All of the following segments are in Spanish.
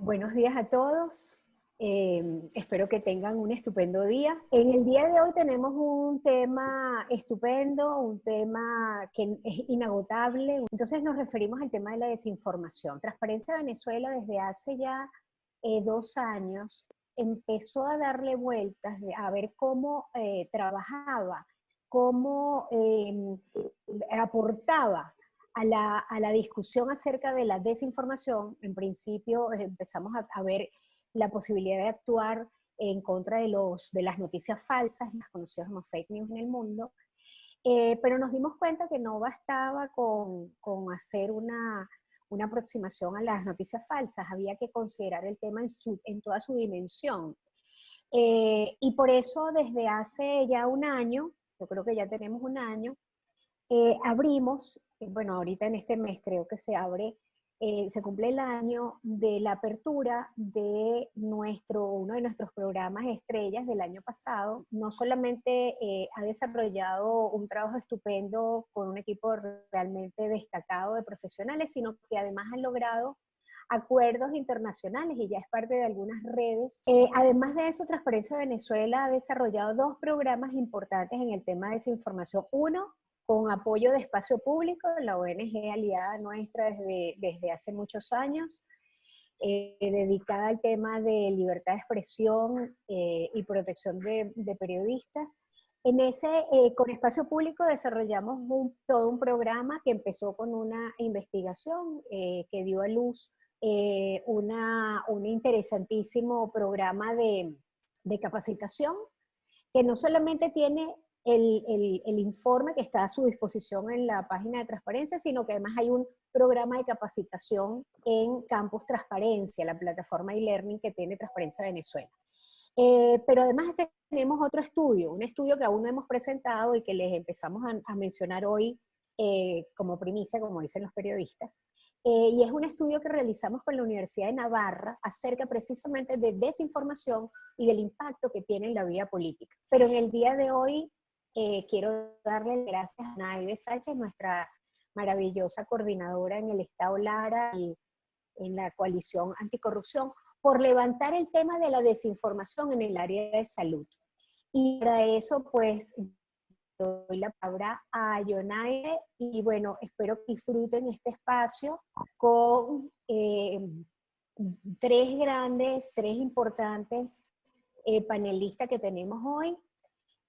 Buenos días a todos. Espero que tengan un estupendo día. En el día de hoy tenemos un tema estupendo, un tema que es inagotable. Entonces nos referimos al tema de la desinformación. Transparencia Venezuela desde hace ya 2 años empezó a darle vueltas a ver cómo trabajaba, cómo aportaba a la discusión acerca de la desinformación. En principio empezamos a ver la posibilidad de actuar en contra de las noticias falsas, las conocidas como fake news en el mundo, pero nos dimos cuenta que no bastaba con hacer una aproximación a las noticias falsas, había que considerar el tema en toda su dimensión. Y por eso desde hace ya un año, yo creo que ya tenemos un año, abrimos, bueno, ahorita en este mes creo que se abre, se cumple el año de la apertura de uno de nuestros programas estrellas del año pasado. No solamente ha desarrollado un trabajo estupendo con un equipo realmente destacado de profesionales, sino que además han logrado acuerdos internacionales y ya es parte de algunas redes. Además de eso, Transparencia Venezuela ha desarrollado 2 programas importantes en el tema de desinformación. Uno, con apoyo de Espacio Público, la ONG aliada nuestra desde hace muchos años, dedicada al tema de libertad de expresión y protección de periodistas. Con Espacio Público desarrollamos todo un programa que empezó con una investigación que dio a luz un interesantísimo programa de capacitación que no solamente tiene el informe que está a su disposición en la página de Transparencia, sino que además hay un programa de capacitación en Campus Transparencia, la plataforma e-learning que tiene Transparencia Venezuela. Pero además tenemos otro estudio, un estudio que aún no hemos presentado y que les empezamos a mencionar hoy como primicia, como dicen los periodistas, y es un estudio que realizamos con la Universidad de Navarra acerca precisamente de desinformación y del impacto que tiene en la vida política. Pero en el día de hoy quiero darle gracias a Naide Sánchez, nuestra maravillosa coordinadora en el Estado Lara y en la coalición anticorrupción, por levantar el tema de la desinformación en el área de salud. Y para eso, pues, doy la palabra a Yonaide y bueno, espero que disfruten este espacio con tres importantes panelistas que tenemos hoy,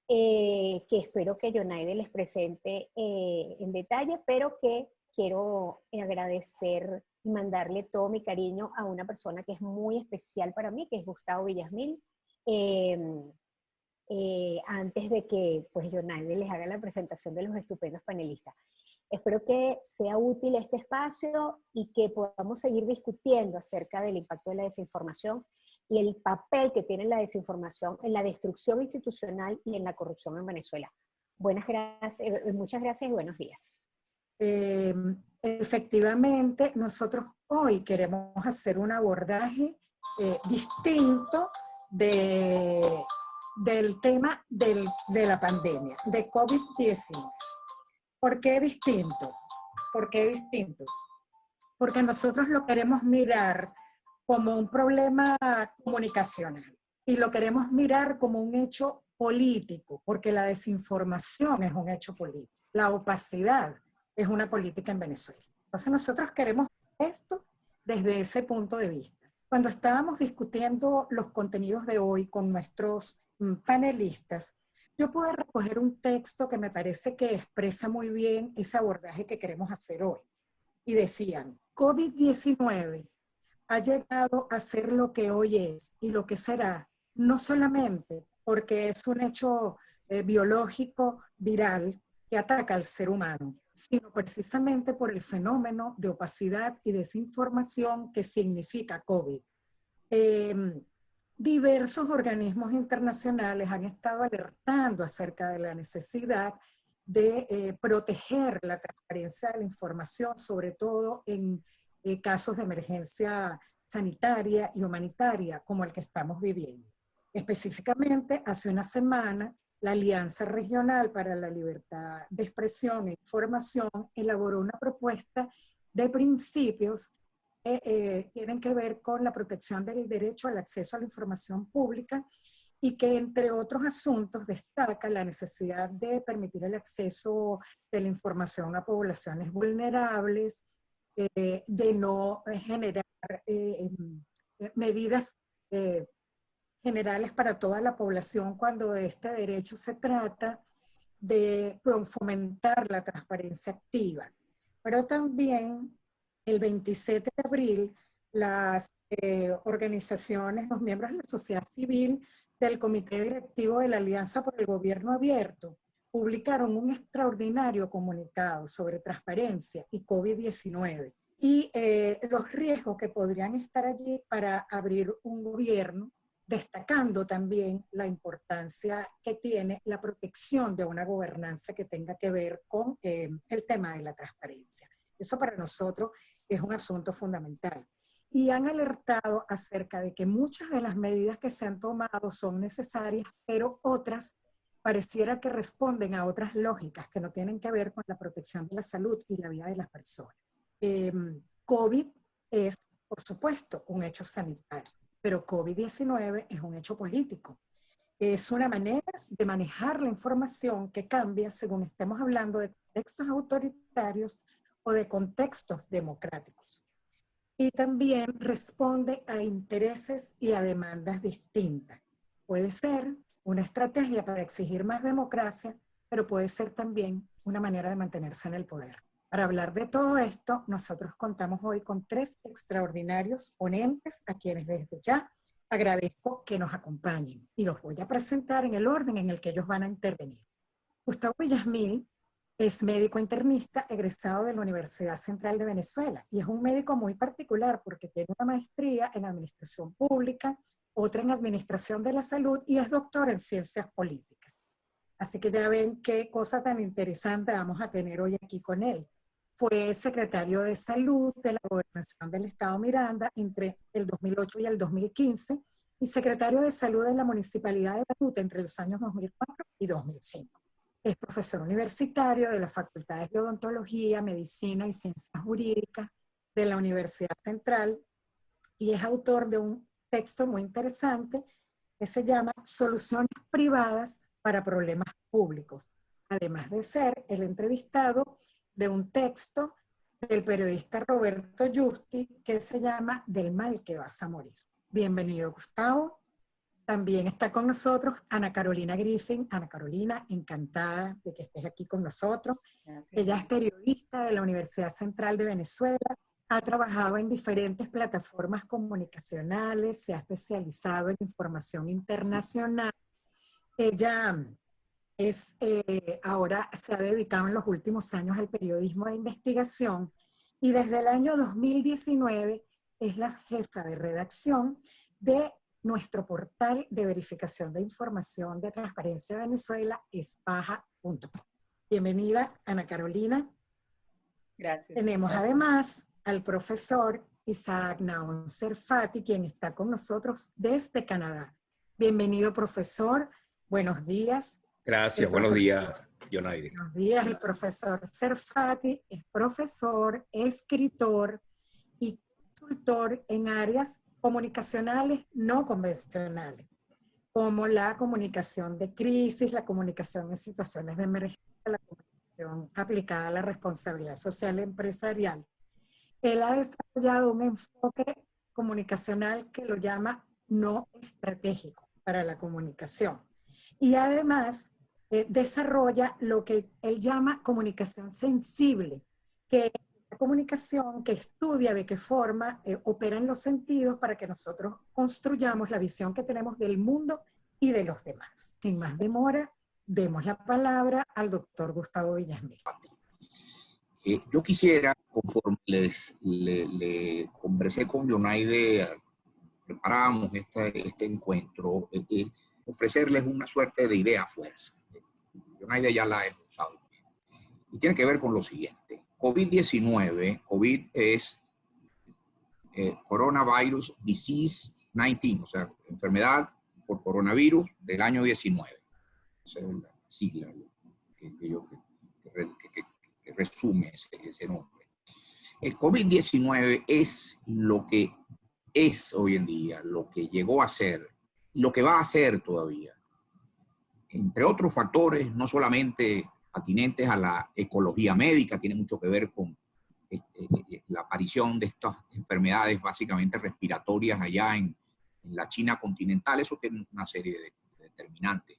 que espero que Yonaide les presente en detalle, pero que quiero agradecer y mandarle todo mi cariño a una persona que es muy especial para mí, que es Gustavo Villasmil. Antes de que pues Yonaide les haga la presentación de los estupendos panelistas. Espero que sea útil este espacio y que podamos seguir discutiendo acerca del impacto de la desinformación y el papel que tiene la desinformación en la destrucción institucional y en la corrupción en Venezuela. Muchas gracias y buenos días. Efectivamente, nosotros hoy queremos hacer un abordaje distinto del tema de la pandemia, de COVID-19. ¿Por qué distinto? ¿Por qué distinto? Porque nosotros lo queremos mirar como un problema comunicacional y lo queremos mirar como un hecho político, porque la desinformación es un hecho político, la opacidad es una política en Venezuela. Entonces nosotros queremos esto desde ese punto de vista. Cuando estábamos discutiendo los contenidos de hoy con nuestros panelistas, yo pude recoger un texto que me parece que expresa muy bien ese abordaje que queremos hacer hoy. Y decían, COVID-19 ha llegado a ser lo que hoy es y lo que será, no solamente porque es un hecho biológico, viral, que ataca al ser humano, sino precisamente por el fenómeno de opacidad y desinformación que significa COVID. Diversos organismos internacionales han estado alertando acerca de la necesidad de proteger la transparencia de la información, sobre todo en casos de emergencia sanitaria y humanitaria como el que estamos viviendo. Específicamente, hace una semana, la Alianza Regional para la Libertad de Expresión e Información elaboró una propuesta de principios que tienen que ver con la protección del derecho al acceso a la información pública y que, entre otros asuntos, destaca la necesidad de permitir el acceso de la información a poblaciones vulnerables, de no generar medidas generales para toda la población cuando de este derecho se trata, de fomentar la transparencia activa. Pero también el 27 de abril las organizaciones, los miembros de la sociedad civil del Comité Directivo de la Alianza por el Gobierno Abierto publicaron un extraordinario comunicado sobre transparencia y COVID-19 y los riesgos que podrían estar allí para abrir un gobierno, destacando también la importancia que tiene la protección de una gobernanza que tenga que ver con el tema de la transparencia. Eso para nosotros es un asunto fundamental. Y han alertado acerca de que muchas de las medidas que se han tomado son necesarias, pero otras pareciera que responden a otras lógicas que no tienen que ver con la protección de la salud y la vida de las personas. COVID es, por supuesto, un hecho sanitario, pero COVID-19 es un hecho político. Es una manera de manejar la información que cambia según estemos hablando de contextos autoritarios o de contextos democráticos. Y también responde a intereses y a demandas distintas. Puede ser una estrategia para exigir más democracia, pero puede ser también una manera de mantenerse en el poder. Para hablar de todo esto, nosotros contamos hoy con 3 extraordinarios ponentes a quienes desde ya agradezco que nos acompañen y los voy a presentar en el orden en el que ellos van a intervenir. Gustavo Villasmil es médico internista egresado de la Universidad Central de Venezuela y es un médico muy particular porque tiene una maestría en administración pública, otra en administración de la salud y es doctor en ciencias políticas. Así que ya ven qué cosa tan interesante vamos a tener hoy aquí con él. Fue secretario de Salud de la Gobernación del Estado Miranda entre el 2008 y el 2015 y secretario de Salud de la Municipalidad de Baruta entre los años 2004 y 2005. Es profesor universitario de las Facultades de Odontología, Medicina y Ciencias Jurídicas de la Universidad Central y es autor de un texto muy interesante que se llama Soluciones privadas para problemas públicos, además de ser el entrevistado de un texto del periodista Roberto Justi que se llama Del mal que vas a morir. Bienvenido, Gustavo. También está con nosotros Ana Carolina Griffin. Ana Carolina, encantada de que estés aquí con nosotros. Gracias. Ella es periodista de la Universidad Central de Venezuela, ha trabajado en diferentes plataformas comunicacionales, se ha especializado en información internacional. Ella ahora se ha dedicado en los últimos años al periodismo de investigación y desde el año 2019 es la jefa de redacción de nuestro portal de verificación de información de Transparencia Venezuela, espaja.com. Bienvenida, Ana Carolina. Gracias. Tenemos además al profesor Isaac Naon Serfati, quien está con nosotros desde Canadá. Bienvenido, profesor. Buenos días. Gracias, buenos días, Yonaide. Buenos días, el profesor Serfati es profesor, escritor y consultor en áreas comunicacionales no convencionales, como la comunicación de crisis, la comunicación en situaciones de emergencia, la comunicación aplicada a la responsabilidad social empresarial. Él ha desarrollado un enfoque comunicacional que lo llama no estratégico para la comunicación. Y además desarrolla lo que él llama comunicación sensible, que es la comunicación que estudia de qué forma operan los sentidos para que nosotros construyamos la visión que tenemos del mundo y de los demás. Sin más demora, demos la palabra al doctor Gustavo Villasmil. Yo quisiera, conforme le conversé con Yonaide, preparamos este encuentro, ofrecerles una suerte de idea fuerza. Yonaide ya la he usado. Y tiene que ver con lo siguiente. COVID-19, COVID es Coronavirus Disease 19, o sea, enfermedad por coronavirus del año 19. Esa es la sigla que resume ese nombre. El COVID-19 es lo que es hoy en día, lo que llegó a ser, lo que va a ser todavía. Entre otros factores, no solamente atinentes a la ecología médica, tiene mucho que ver con la aparición de estas enfermedades básicamente respiratorias allá en la China continental. Eso tiene una serie de determinantes,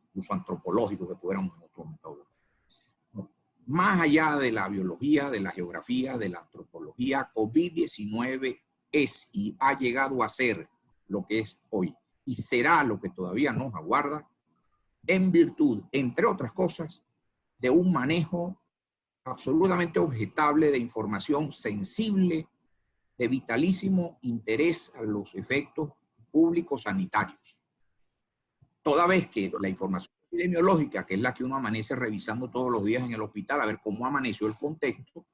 incluso antropológicos, que pudiéramos en otro momento. Más allá de la biología, de la geografía, de la antropología, COVID-19 es y ha llegado a ser lo que es hoy y será lo que todavía nos aguarda en virtud, entre otras cosas, de un manejo absolutamente objetable de información sensible, de vitalísimo interés a los efectos públicos sanitarios. Toda vez que la información epidemiológica, que es la que uno amanece revisando todos los días en el hospital a ver cómo amaneció el contexto,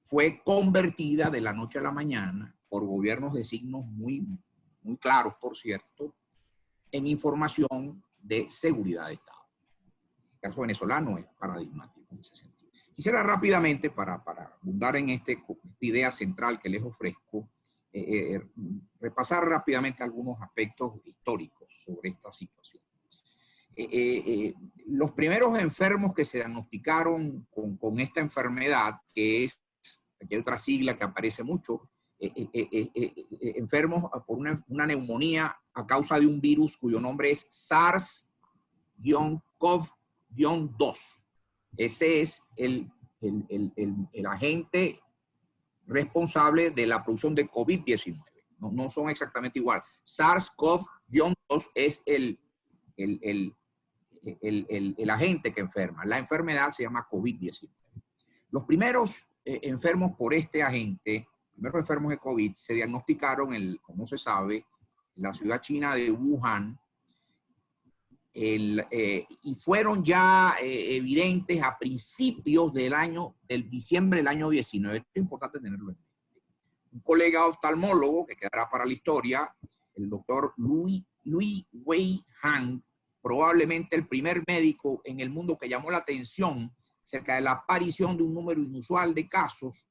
fue convertida de la noche a la mañana por gobiernos de signos muy claros, por cierto, en información de seguridad de Estado. El caso venezolano es paradigmático en ese sentido. Quisiera rápidamente, para abundar en esta idea central que les ofrezco, repasar rápidamente algunos aspectos históricos sobre esta situación. Los primeros enfermos que se diagnosticaron con esta enfermedad, que es, aquí hay otra sigla que aparece mucho, enfermos por una neumonía a causa de un virus cuyo nombre es SARS-CoV-2. Ese es el agente responsable de la producción de COVID-19. No son exactamente igual. SARS-CoV-2 es el agente que enferma. La enfermedad se llama COVID-19. Los primeros enfermos por este agente, primeros enfermos de COVID, se diagnosticaron, como se sabe, en la ciudad china de Wuhan, y fueron ya evidentes a principios del diciembre del año 19. Es importante tenerlo en mente. Un colega oftalmólogo, que quedará para la historia, el doctor Lui Wei-Han, probablemente el primer médico en el mundo que llamó la atención acerca de la aparición de un número inusual de casos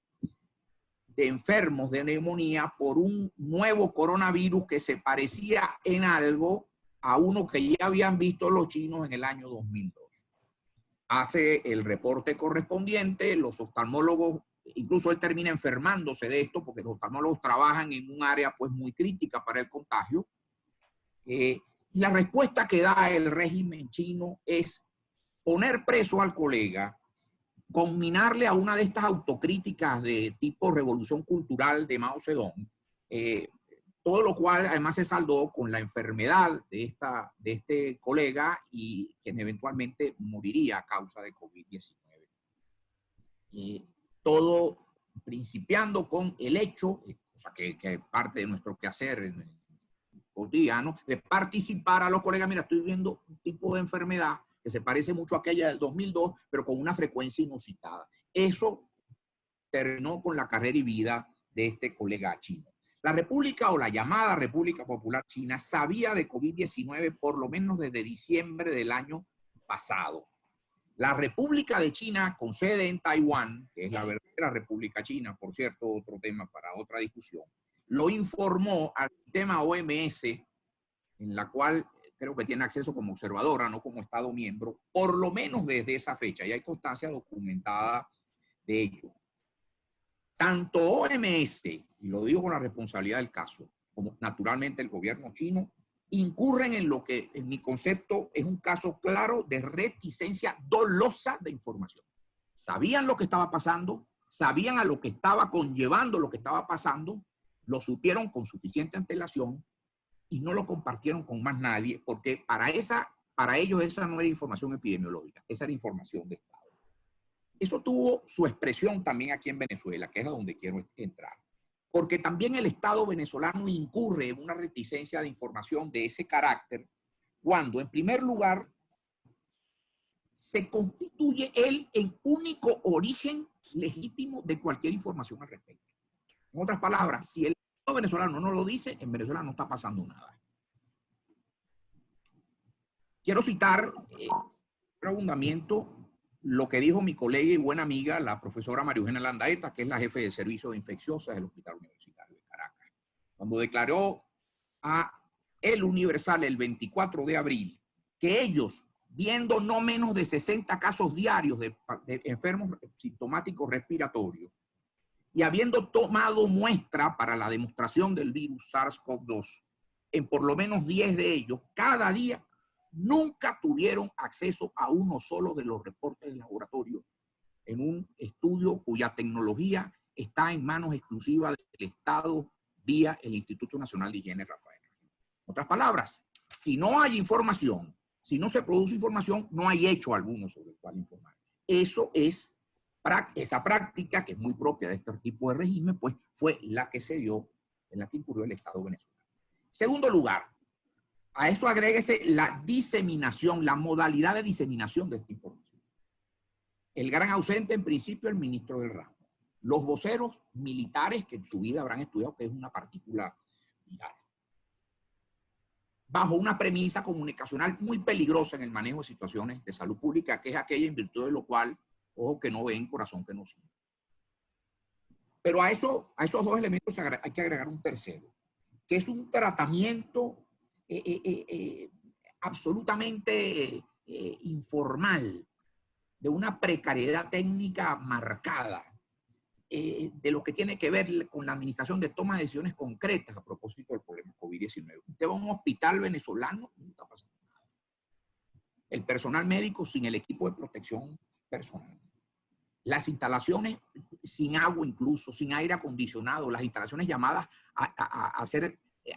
de enfermos de neumonía por un nuevo coronavirus que se parecía en algo a uno que ya habían visto los chinos en el año 2002. Hace el reporte correspondiente, los oftalmólogos, incluso él termina enfermándose de esto porque los oftalmólogos trabajan en un área pues muy crítica para el contagio. Y la respuesta que da el régimen chino es poner preso al colega, conminarle a una de estas autocríticas de tipo revolución cultural de Mao Zedong, todo lo cual además se saldó con la enfermedad de este colega y quien eventualmente moriría a causa de COVID-19. Todo principiando con el hecho, o sea, que es parte de nuestro quehacer cotidiano, de participar a los colegas. Mira, estoy viendo un tipo de enfermedad que se parece mucho a aquella del 2002, pero con una frecuencia inusitada. Eso terminó con la carrera y vida de este colega chino. La República, o la llamada República Popular China, sabía de COVID-19 por lo menos desde diciembre del año pasado. La República de China, con sede en Taiwán, que es la verdadera República China, por cierto, otro tema para otra discusión, lo informó al sistema OMS, en la cual creo que tiene acceso como observadora, no como Estado miembro, por lo menos desde esa fecha, y hay constancia documentada de ello. Tanto OMS, y lo digo con la responsabilidad del caso, como naturalmente el gobierno chino, incurren en lo que en mi concepto es un caso claro de reticencia dolosa de información. Sabían lo que estaba pasando, sabían a lo que estaba conllevando lo que estaba pasando, lo supieron con suficiente antelación y no lo compartieron con más nadie, porque para ellos esa no era información epidemiológica, esa era información de Estado. Eso tuvo su expresión también aquí en Venezuela, que es a donde quiero entrar. Porque también el Estado venezolano incurre en una reticencia de información de ese carácter cuando, en primer lugar, se constituye él en único origen legítimo de cualquier información al respecto. En otras palabras, si el Estado venezolano no lo dice, en Venezuela no está pasando nada. Quiero citar un abundamiento lo que dijo mi colega y buena amiga, la profesora María Eugenia Landaeta, que es la jefe de servicio de infecciosas del Hospital Universitario de Caracas, cuando declaró a El Universal el 24 de abril que ellos, viendo no menos de 60 casos diarios de enfermos sintomáticos respiratorios y habiendo tomado muestra para la demostración del virus SARS-CoV-2 en por lo menos 10 de ellos, cada día, nunca tuvieron acceso a uno solo de los reportes del laboratorio en un estudio cuya tecnología está en manos exclusivas del Estado vía el Instituto Nacional de Higiene Rafael. En otras palabras, si no hay información, si no se produce información, no hay hecho alguno sobre el cual informar. Eso es, esa práctica, que es muy propia de este tipo de régimen, pues fue la que se dio, en la que incurrió el Estado venezolano. Segundo lugar, a eso agréguese la diseminación, la modalidad de diseminación de esta información. El gran ausente, en principio, el ministro del ramo. Los voceros militares que en su vida habrán estudiado que es una partícula viral. Bajo una premisa comunicacional muy peligrosa en el manejo de situaciones de salud pública, que es aquella en virtud de lo cual, ojo que no ven, corazón que no siente. Pero a esos dos elementos hay que agregar un tercero, que es un tratamiento absolutamente informal, de una precariedad técnica marcada, de lo que tiene que ver con la administración de toma de decisiones concretas a propósito del problema COVID-19. Usted va a un hospital venezolano, no está pasando nada. El personal médico sin el equipo de protección personal. Las instalaciones sin agua incluso, sin aire acondicionado, las instalaciones llamadas a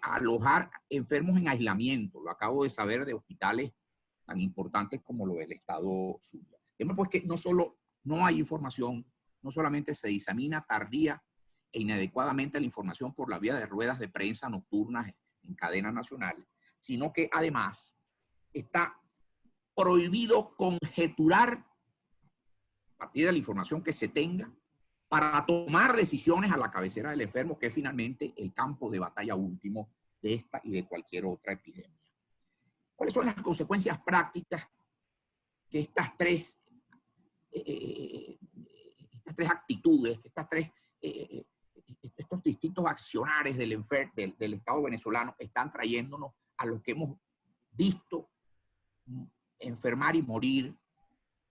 alojar enfermos en aislamiento. Lo acabo de saber de hospitales tan importantes como lo del Estado Zulia. Pues que no solo no hay información, no solamente se disemina tardía e inadecuadamente la información por la vía de ruedas de prensa nocturnas en cadena nacional, sino que además está prohibido conjeturar a partir de la información que se tenga para tomar decisiones a la cabecera del enfermo, que es finalmente el campo de batalla último de esta y de cualquier otra epidemia. ¿Cuáles son las consecuencias prácticas que estas tres actitudes, estos distintos accionares del Estado venezolano están trayéndonos a lo que hemos visto enfermar y morir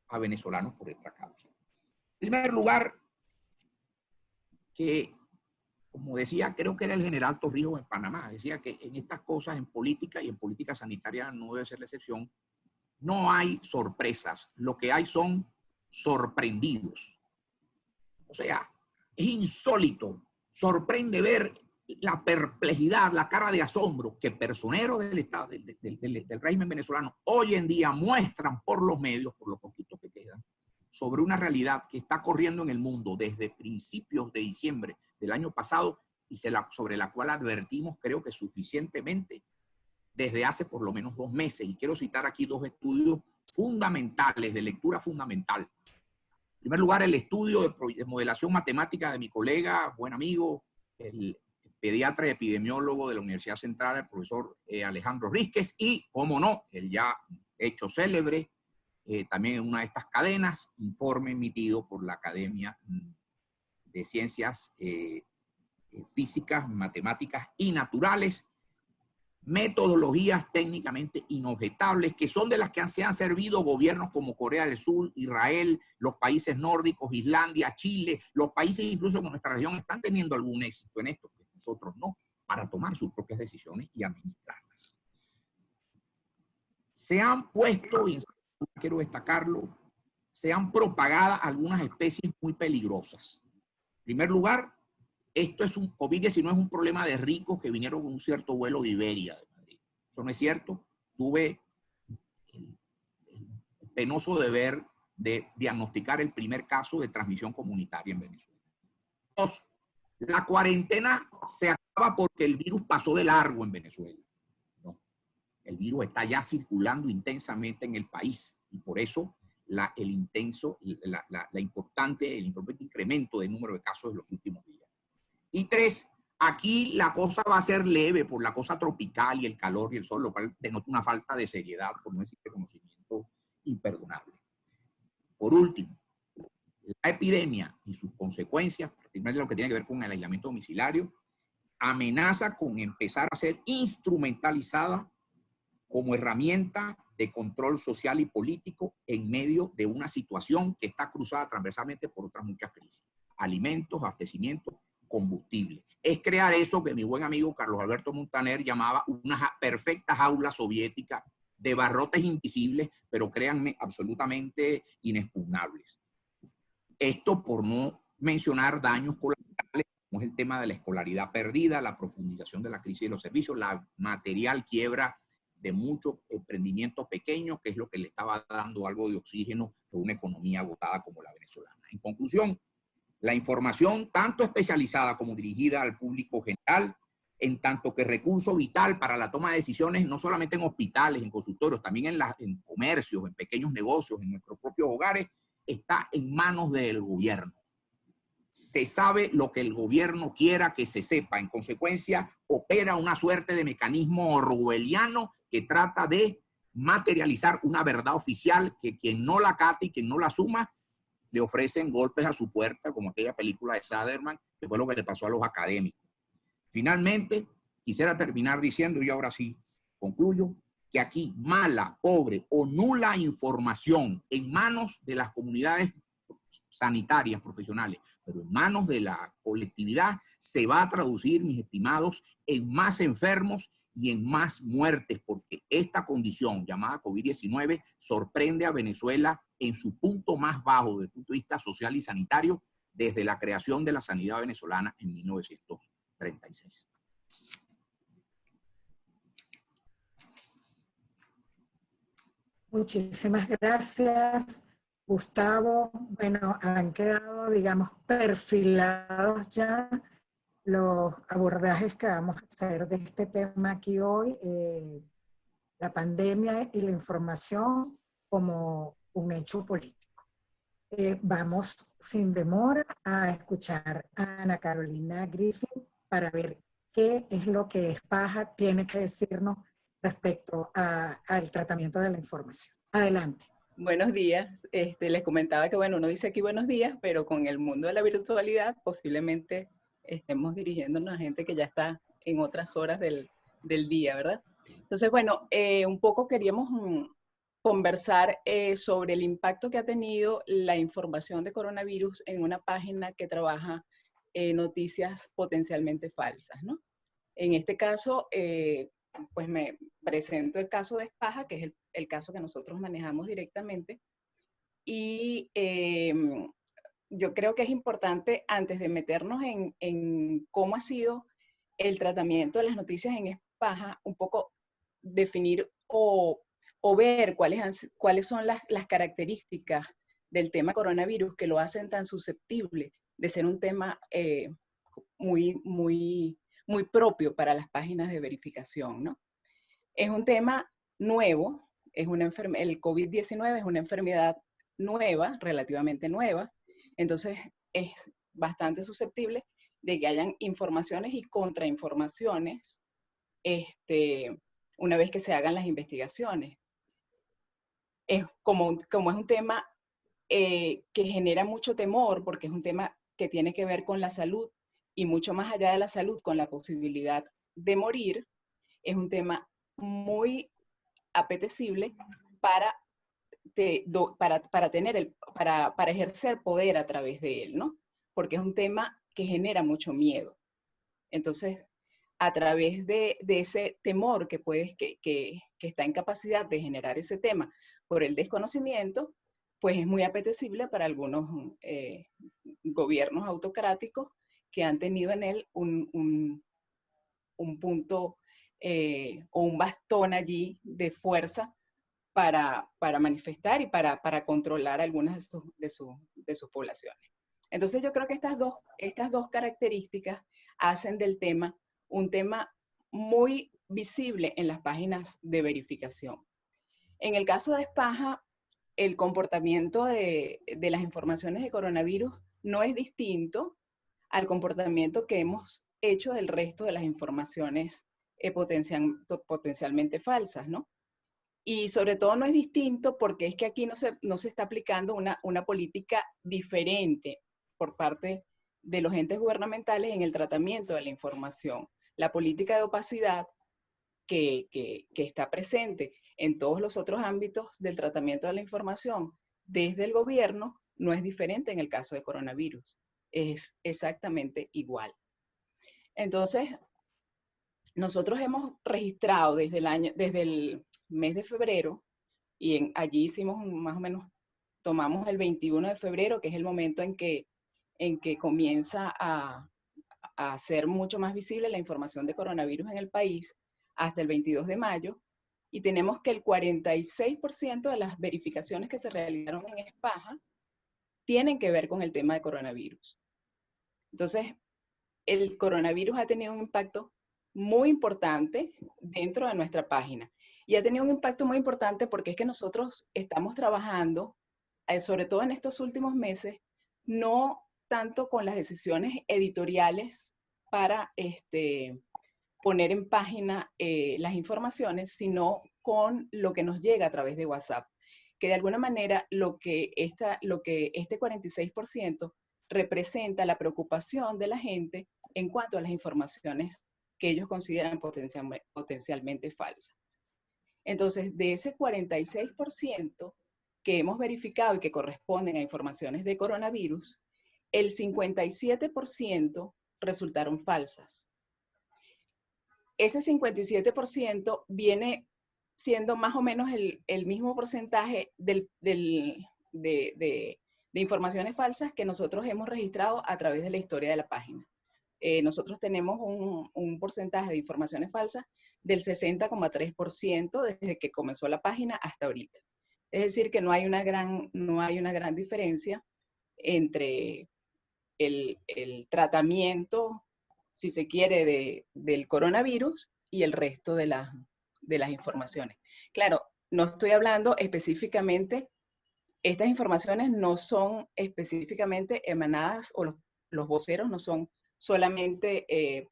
a venezolanos por esta causa? En primer lugar, que, como decía, creo que era el general Torrijos en Panamá, decía que en estas cosas, en política y en política sanitaria no debe ser la excepción, no hay sorpresas, lo que hay son sorprendidos. O sea, es insólito, sorprende ver la perplejidad, la cara de asombro que personeros del Estado, del régimen venezolano, hoy en día muestran por los medios, por lo poquito que quedan, sobre una realidad que está corriendo en el mundo desde principios de diciembre del año pasado y sobre la cual advertimos, creo que suficientemente, desde hace por lo menos 2 meses. Y quiero citar aquí 2 estudios fundamentales, de lectura fundamental. En primer lugar, el estudio de modelación matemática de mi colega, buen amigo, el pediatra y epidemiólogo de la Universidad Central, el profesor Alejandro Rísquez, y, cómo no, el ya hecho célebre, también en una de estas cadenas, informe emitido por la Academia de Ciencias Físicas, Matemáticas y Naturales, metodologías técnicamente inobjetables, que son de las que se han servido gobiernos como Corea del Sur, Israel, los países nórdicos, Islandia, Chile, los países incluso en nuestra región están teniendo algún éxito en esto, que nosotros no, para tomar sus propias decisiones y administrarlas. Se han puesto, y quiero destacarlo, se han propagado algunas especies muy peligrosas. En primer lugar, esto es un COVID-19, es un problema de ricos que vinieron con un cierto vuelo de Iberia de Madrid. Eso no es cierto. Tuve el penoso deber de diagnosticar el primer caso de transmisión comunitaria en Venezuela. 2, la cuarentena se acaba porque el virus pasó de largo en Venezuela. No, el virus está ya circulando intensamente en el país y por eso el importante incremento del número de casos de los últimos días. Y 3, aquí la cosa va a ser leve por la cosa tropical y el calor y el sol, lo cual denota una falta de seriedad, por no decir de conocimiento imperdonable. Por último, la epidemia y sus consecuencias, particularmente lo que tiene que ver con el aislamiento domiciliario, amenaza con empezar a ser instrumentalizada como herramienta de control social y político en medio de una situación que está cruzada transversalmente por otras muchas crisis. Alimentos, abastecimiento, combustible. Es crear eso que mi buen amigo Carlos Alberto Montaner llamaba una perfecta jaula soviética de barrotes invisibles, pero créanme, absolutamente inexpugnables. Esto por no mencionar daños colaterales, como es el tema de la escolaridad perdida, la profundización de la crisis de los servicios, la material quiebra de muchos emprendimientos pequeños, que es lo que le estaba dando algo de oxígeno a una economía agotada como la venezolana. En conclusión, la información, tanto especializada como dirigida al público general, en tanto que recurso vital para la toma de decisiones, no solamente en hospitales, en consultorios, también en comercios, en pequeños negocios, en nuestros propios hogares, está en manos del gobierno. Se sabe lo que el gobierno quiera que se sepa. En consecuencia, opera una suerte de mecanismo orwelliano que trata de materializar una verdad oficial que quien no la cate y quien no la asuma, le ofrecen golpes a su puerta, como aquella película de Saderman, que fue lo que le pasó a los académicos. Finalmente, quisiera terminar diciendo, y ahora sí concluyo, que aquí mala, pobre o nula información en manos de las comunidades sanitarias profesionales, pero en manos de la colectividad, se va a traducir, mis estimados, en más enfermos y en más muertes, porque esta condición llamada COVID-19 sorprende a Venezuela en su punto más bajo desde el punto de vista social y sanitario desde la creación de la sanidad venezolana en 1936. Muchísimas gracias, Gustavo. Bueno, han quedado, digamos, perfilados ya los abordajes que vamos a hacer de este tema aquí hoy, la pandemia y la información como un hecho político. Vamos sin demora a escuchar a Ana Carolina Griffin para ver qué es lo que Espaja tiene que decirnos respecto al tratamiento de la información. Adelante. Buenos días. Les comentaba que, bueno, uno dice aquí buenos días, pero con el mundo de la virtualidad posiblemente estemos dirigiéndonos a gente que ya está en otras horas del día, ¿verdad? Entonces, bueno, un poco queríamos conversar sobre el impacto que ha tenido la información de coronavirus en una página que trabaja noticias potencialmente falsas, ¿no? En este caso, pues me presento el caso de Espaja, que es el caso que nosotros manejamos directamente. Y yo creo que es importante, antes de meternos en cómo ha sido el tratamiento de las noticias en Espaja, un poco definir o ver cuáles son las características del tema coronavirus que lo hacen tan susceptible de ser un tema muy propio para las páginas de verificación, ¿no? Es un tema nuevo, el COVID-19 es una enfermedad nueva, relativamente nueva, entonces es bastante susceptible de que hayan informaciones y contrainformaciones una vez que se hagan las investigaciones. Como es un tema que genera mucho temor, porque es un tema que tiene que ver con la salud y mucho más allá de la salud, con la posibilidad de morir, es un tema muy apetecible para ejercer poder a través de él, ¿no? Porque es un tema que genera mucho miedo. Entonces, a través de ese temor que está en capacidad de generar ese tema por el desconocimiento, pues es muy apetecible para algunos gobiernos autocráticos que han tenido en él un punto o un bastón allí de fuerza para manifestar y para controlar algunas de sus poblaciones. Entonces yo creo que estas dos características hacen del tema un tema muy visible en las páginas de verificación. En el caso de Espaja, el comportamiento de las informaciones de coronavirus no es distinto al comportamiento que hemos hecho del resto de las informaciones potencialmente falsas, ¿no? Y sobre todo no es distinto porque es que aquí no se está aplicando una política diferente por parte de los entes gubernamentales en el tratamiento de la información. La política de opacidad que está presente en todos los otros ámbitos del tratamiento de la información desde el gobierno no es diferente en el caso de coronavirus. Es exactamente igual. Entonces, nosotros hemos registrado desde el mes de febrero, y allí hicimos más o menos, tomamos el 21 de febrero, que es el momento en que comienza a ser mucho más visible la información de coronavirus en el país, hasta el 22 de mayo, y tenemos que el 46% de las verificaciones que se realizaron en Espaja tienen que ver con el tema de coronavirus. Entonces, el coronavirus ha tenido un impacto muy importante dentro de nuestra página. Y ha tenido un impacto muy importante porque es que nosotros estamos trabajando, sobre todo en estos últimos meses, no tanto con las decisiones editoriales para poner en página las informaciones, sino con lo que nos llega a través de WhatsApp. Que de alguna manera lo que este 46% representa la preocupación de la gente en cuanto a las informaciones que ellos consideran potencialmente falsas. Entonces, de ese 46% que hemos verificado y que corresponden a informaciones de coronavirus, el 57% resultaron falsas. Ese 57% viene siendo más o menos el mismo porcentaje de informaciones falsas que nosotros hemos registrado a través de la historia de la página. Nosotros tenemos un porcentaje de informaciones falsas del 60,3% desde que comenzó la página hasta ahorita. Es decir, que no hay una gran diferencia entre el tratamiento, si se quiere, del coronavirus y el resto de las informaciones. Claro, no estoy hablando específicamente, estas informaciones no son específicamente emanadas, o los voceros no son solamente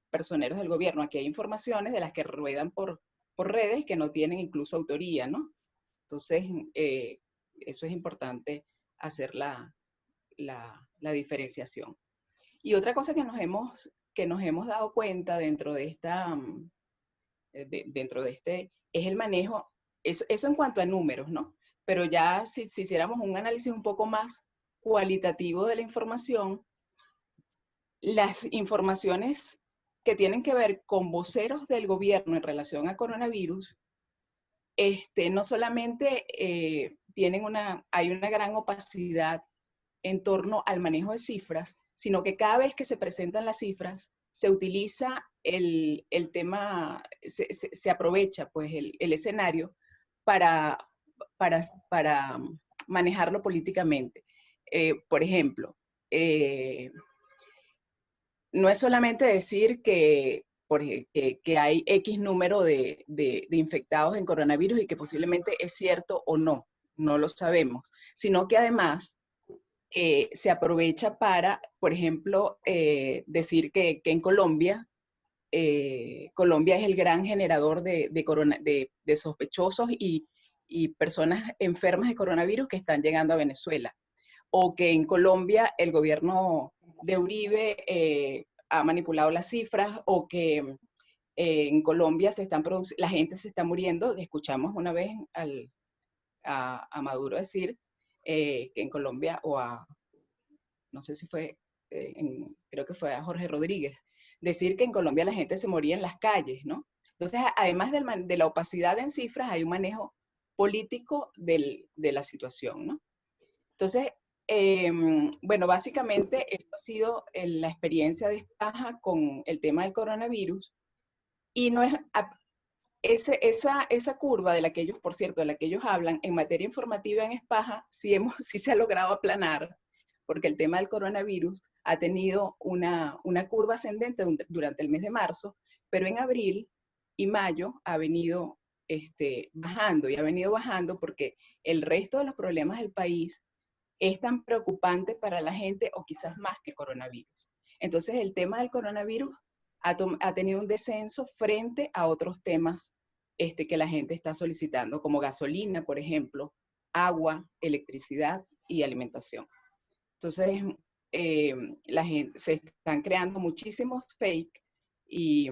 personeros del gobierno. Aquí hay informaciones de las que ruedan por redes que no tienen incluso autoría, ¿no? Entonces, eso es importante hacer la diferenciación. Y otra cosa que nos hemos dado cuenta dentro de es el manejo, eso en cuanto a números, ¿no? Pero ya si hiciéramos un análisis un poco más cualitativo de la información, las informaciones que tienen que ver con voceros del gobierno en relación a coronavirus, no solamente hay una gran opacidad en torno al manejo de cifras, sino que cada vez que se presentan las cifras, se utiliza el tema, se aprovecha pues el escenario para manejarlo políticamente. Por ejemplo, no es solamente decir que hay X número de infectados en coronavirus y que posiblemente es cierto o no, no lo sabemos, sino que además se aprovecha para, por ejemplo, decir que en Colombia, Colombia es el gran generador de sospechosos y personas enfermas de coronavirus que están llegando a Venezuela. O que en Colombia el gobierno de Uribe ha manipulado las cifras, o que en Colombia la gente se está muriendo. Escuchamos una vez a Maduro decir que en Colombia, no sé si fue, creo que fue a Jorge Rodríguez, decir que en Colombia la gente se moría en las calles, ¿no? Entonces, además de la opacidad en cifras, hay un manejo político de la situación, ¿no? Entonces, bueno, básicamente esto ha sido la experiencia de Espaja con el tema del coronavirus, y no es esa curva de la que ellos, por cierto, de la que ellos hablan en materia informativa en Espaja, sí se ha logrado aplanar, porque el tema del coronavirus ha tenido una curva ascendente durante el mes de marzo, pero en abril y mayo ha venido bajando, y ha venido bajando porque el resto de los problemas del país es tan preocupante para la gente, o quizás más que el coronavirus. Entonces, el tema del coronavirus ha tenido un descenso frente a otros temas que la gente está solicitando, como gasolina, por ejemplo, agua, electricidad y alimentación. Entonces, se están creando muchísimos fake y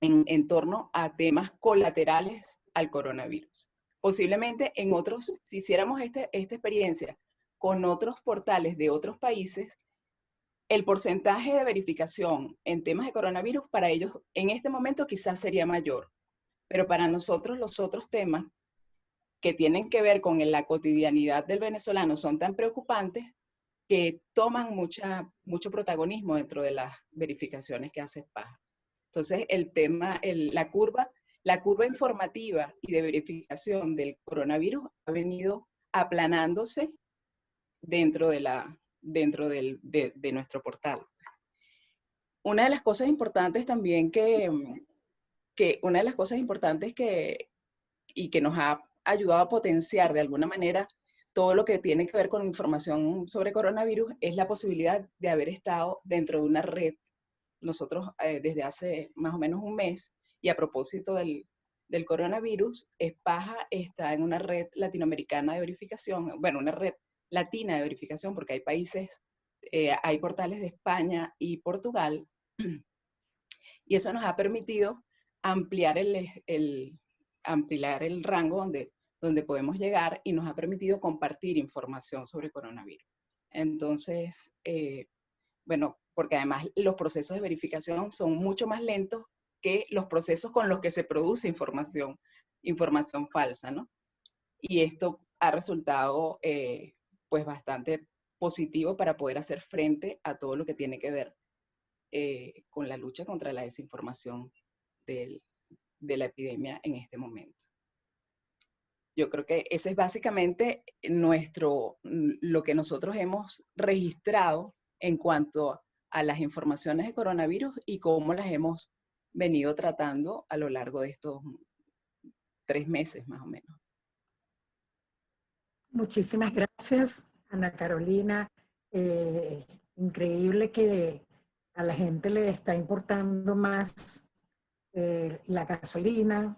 en torno a temas colaterales al coronavirus. Posiblemente en otros, si hiciéramos esta experiencia con otros portales de otros países, el porcentaje de verificación en temas de coronavirus para ellos en este momento quizás sería mayor, pero para nosotros los otros temas que tienen que ver con la cotidianidad del venezolano son tan preocupantes que toman mucho protagonismo dentro de las verificaciones que hace Paja. Entonces, el tema, la curva informativa y de verificación del coronavirus ha venido aplanándose dentro de nuestro portal. Una de las cosas importantes también y que nos ha ayudado a potenciar de alguna manera todo lo que tiene que ver con información sobre coronavirus es la posibilidad de haber estado dentro de una red. Nosotros desde hace más o menos un mes, y a propósito del coronavirus, Paja está en una red latinoamericana de verificación, bueno, una red latina de verificación, porque hay países, hay portales de España y Portugal, y eso nos ha permitido ampliar ampliar el rango donde podemos llegar y nos ha permitido compartir información sobre coronavirus. Entonces, bueno, porque además los procesos de verificación son mucho más lentos que los procesos con los que se produce información falsa, ¿no? Y esto ha resultado pues bastante positivo para poder hacer frente a todo lo que tiene que ver con la lucha contra la desinformación de la epidemia en este momento. Yo creo que ese es básicamente lo que nosotros hemos registrado en cuanto a las informaciones de coronavirus y cómo las hemos venido tratando a lo largo de estos 3 meses más o menos. Muchísimas gracias, Ana Carolina. Increíble que a la gente le está importando más la gasolina,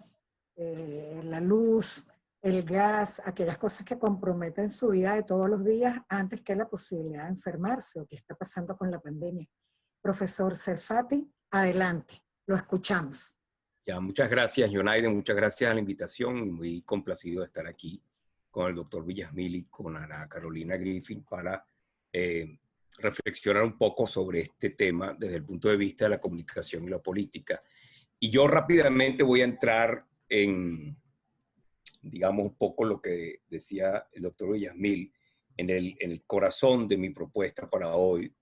la luz, el gas, aquellas cosas que comprometen su vida de todos los días antes que la posibilidad de enfermarse o qué está pasando con la pandemia. Profesor Serfati, adelante, lo escuchamos. Ya, muchas gracias, Yonaide, muchas gracias a la invitación, muy complacido de estar aquí con el doctor Villasmil y con Ana Carolina Griffin para reflexionar un poco sobre este tema desde el punto de vista de la comunicación y la política. Y yo rápidamente voy a entrar en, digamos, un poco lo que decía el doctor Villasmil en el corazón de mi propuesta para hoy,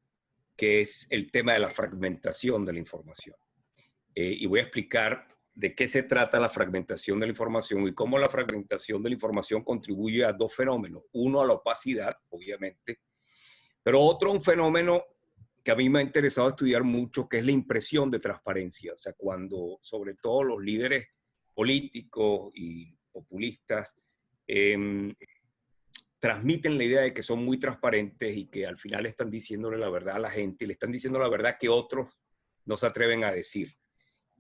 que es el tema de la fragmentación de la información. Y voy a explicar de qué se trata la fragmentación de la información y cómo la fragmentación de la información contribuye a 2 fenómenos. Uno, a la opacidad, obviamente, pero otro, un fenómeno que a mí me ha interesado estudiar mucho, que es la impresión de transparencia. O sea, cuando sobre todo los líderes políticos y populistas transmiten la idea de que son muy transparentes y que al final están diciéndole la verdad a la gente y le están diciendo la verdad que otros no se atreven a decir.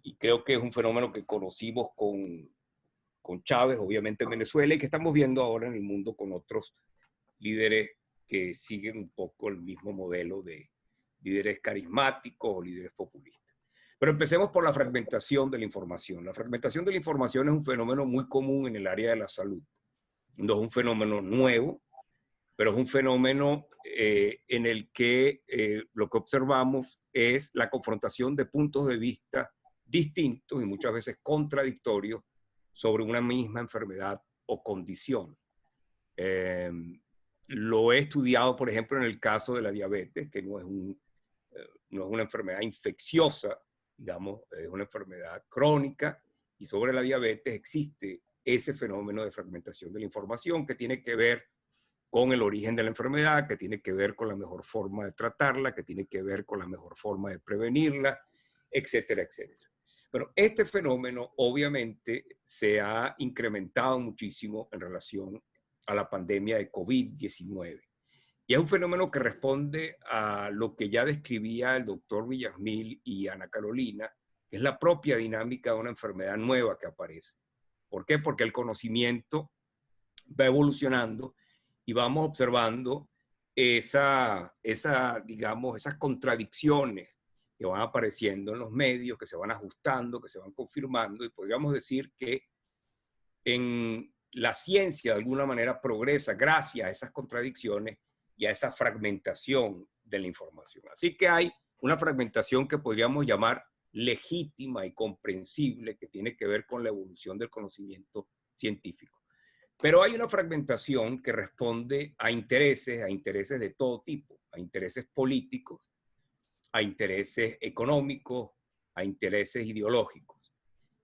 Y creo que es un fenómeno que conocimos con Chávez, obviamente en Venezuela, y que estamos viendo ahora en el mundo con otros líderes que siguen un poco el mismo modelo de líderes carismáticos o líderes populistas. Pero empecemos por la fragmentación de la información. La fragmentación de la información es un fenómeno muy común en el área de la salud. No es un fenómeno nuevo, pero es un fenómeno en el que lo que observamos es la confrontación de puntos de vista distintos y muchas veces contradictorios sobre una misma enfermedad o condición. Lo he estudiado, por ejemplo, en el caso de la diabetes, que no es una enfermedad infecciosa, digamos, es una enfermedad crónica, y sobre la diabetes existe ese fenómeno de fragmentación de la información que tiene que ver con el origen de la enfermedad, que tiene que ver con la mejor forma de tratarla, que tiene que ver con la mejor forma de prevenirla, etcétera, etcétera. Pero este fenómeno obviamente se ha incrementado muchísimo en relación a la pandemia de COVID-19. Y es un fenómeno que responde a lo que ya describía el doctor Villasmil y Ana Carolina, que es la propia dinámica de una enfermedad nueva que aparece. ¿Por qué? Porque el conocimiento va evolucionando y vamos observando digamos, esas contradicciones que van apareciendo en los medios, que se van ajustando, que se van confirmando, y podríamos decir que en la ciencia de alguna manera progresa gracias a esas contradicciones y a esa fragmentación de la información. Así que hay una fragmentación que podríamos llamar legítima y comprensible, que tiene que ver con la evolución del conocimiento científico. Pero hay una fragmentación que responde a intereses de todo tipo, a intereses políticos, a intereses económicos, a intereses ideológicos.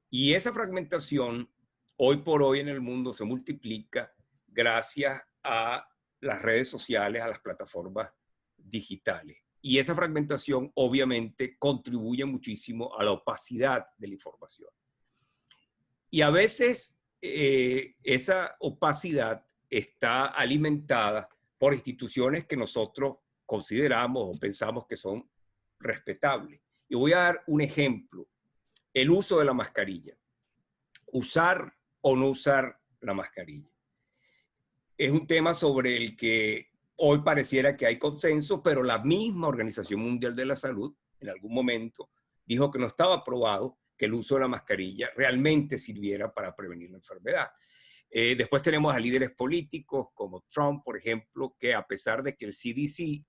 Y esa fragmentación hoy por hoy en el mundo se multiplica gracias a las redes sociales, a las plataformas digitales. Y esa fragmentación obviamente contribuye muchísimo a la opacidad de la información. Y a veces esa opacidad está alimentada por instituciones que nosotros consideramos o pensamos que son respetables. Y voy a dar un ejemplo. El uso de la mascarilla. Usar o no usar la mascarilla. Es un tema sobre el que hoy pareciera que hay consenso, pero la misma Organización Mundial de la Salud en algún momento dijo que no estaba probado que el uso de la mascarilla realmente sirviera para prevenir la enfermedad. Después tenemos a líderes políticos como Trump, por ejemplo, que a pesar de que el CDC,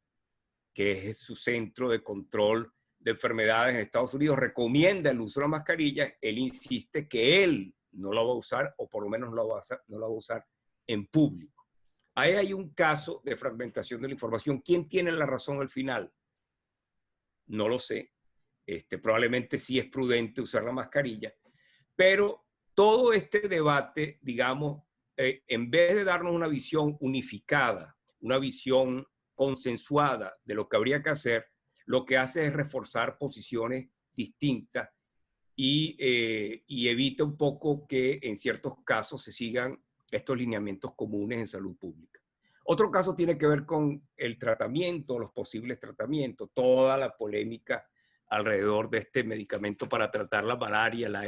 que es su centro de control de enfermedades en Estados Unidos, recomienda el uso de la mascarilla, él insiste que él no la va a usar, o por lo menos no la va a usar en público. Ahí hay un caso de fragmentación de la información. ¿Quién tiene la razón al final? No lo sé. Probablemente sí es prudente usar la mascarilla, pero todo este debate, digamos, en vez de darnos una visión unificada, una visión consensuada de lo que habría que hacer, lo que hace es reforzar posiciones distintas y evita un poco que en ciertos casos se sigan estos lineamientos comunes en salud pública. Otro caso tiene que ver con el tratamiento, los posibles tratamientos, toda la polémica alrededor de este medicamento para tratar la malaria, la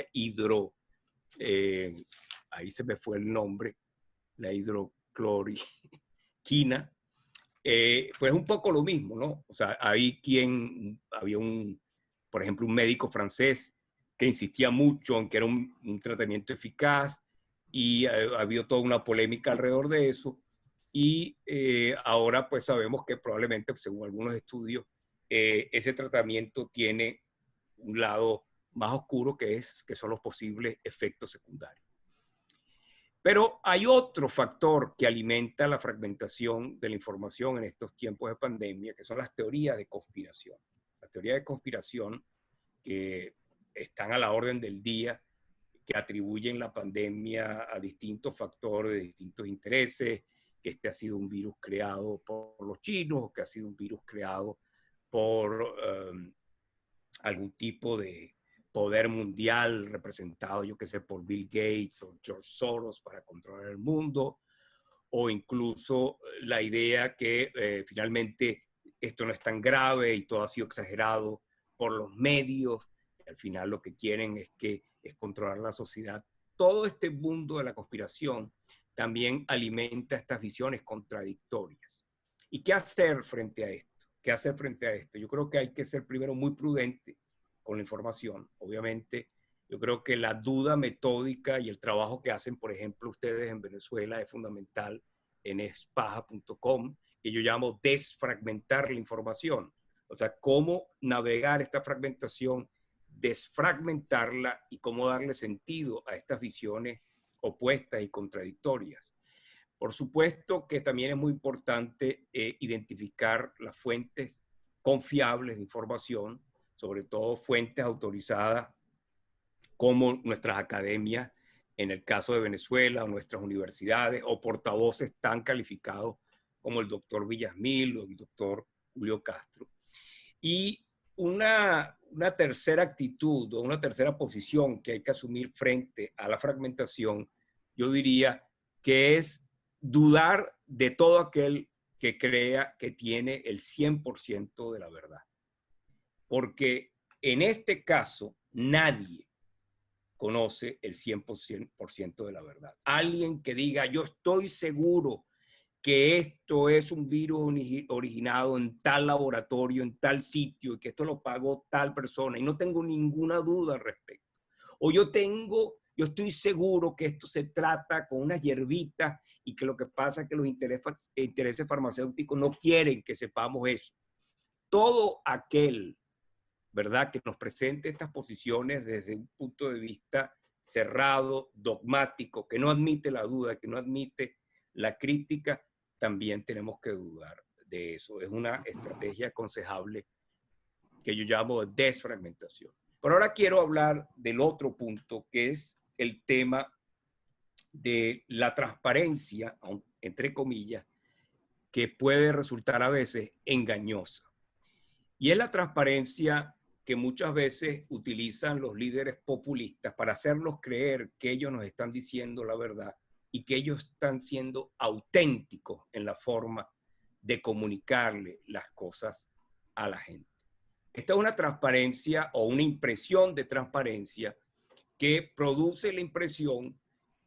ahí se me fue el nombre, la hidrocloroquina. Pues un poco lo mismo, ¿no? O sea, había por ejemplo, un médico francés que insistía mucho en que era un tratamiento eficaz y ha habido toda una polémica alrededor de eso. Y ahora pues sabemos que probablemente, según algunos estudios, ese tratamiento tiene un lado más oscuro que son los posibles efectos secundarios. Pero hay otro factor que alimenta la fragmentación de la información en estos tiempos de pandemia, que son las teorías de conspiración. Las teorías de conspiración que están a la orden del día, que atribuyen la pandemia a distintos factores, de distintos intereses, que este ha sido un virus creado por los chinos, que ha sido un virus creado por algún tipo de poder mundial representado, yo qué sé, por Bill Gates o George Soros para controlar el mundo, o incluso la idea que finalmente esto no es tan grave y todo ha sido exagerado por los medios, y al final lo que quieren es controlar la sociedad. Todo este mundo de la conspiración también alimenta estas visiones contradictorias. ¿Y qué hacer frente a esto? ¿Qué hacer frente a esto? Yo creo que hay que ser primero muy prudente con la información. Obviamente, yo creo que la duda metódica y el trabajo que hacen, por ejemplo, ustedes en Venezuela es fundamental en espaja.com, que yo llamo desfragmentar la información. O sea, cómo navegar esta fragmentación, desfragmentarla y cómo darle sentido a estas visiones opuestas y contradictorias. Por supuesto que también es muy importante identificar las fuentes confiables de información, sobre todo fuentes autorizadas como nuestras academias, en el caso de Venezuela, o nuestras universidades, o portavoces tan calificados como el doctor Villasmil o el doctor Julio Castro. Y una tercera actitud o una tercera posición que hay que asumir frente a la fragmentación, yo diría que es dudar de todo aquel que crea que tiene el 100% de la verdad. Porque en este caso, nadie conoce el 100% de la verdad. Alguien que diga, yo estoy seguro que esto es un virus originado en tal laboratorio, en tal sitio, y que esto lo pagó tal persona, y no tengo ninguna duda al respecto. O yo estoy seguro que esto se trata con unas hierbitas y que lo que pasa es que los intereses farmacéuticos no quieren que sepamos eso. Todo aquel, ¿verdad?, que nos presente estas posiciones desde un punto de vista cerrado, dogmático, que no admite la duda, que no admite la crítica, también tenemos que dudar de eso. Es una estrategia aconsejable que yo llamo de desfragmentación. Pero ahora quiero hablar del otro punto, que es el tema de la transparencia, entre comillas, que puede resultar a veces engañosa. Y es la transparencia que muchas veces utilizan los líderes populistas para hacernos creer que ellos nos están diciendo la verdad y que ellos están siendo auténticos en la forma de comunicarle las cosas a la gente. Esta es una transparencia o una impresión de transparencia que produce la impresión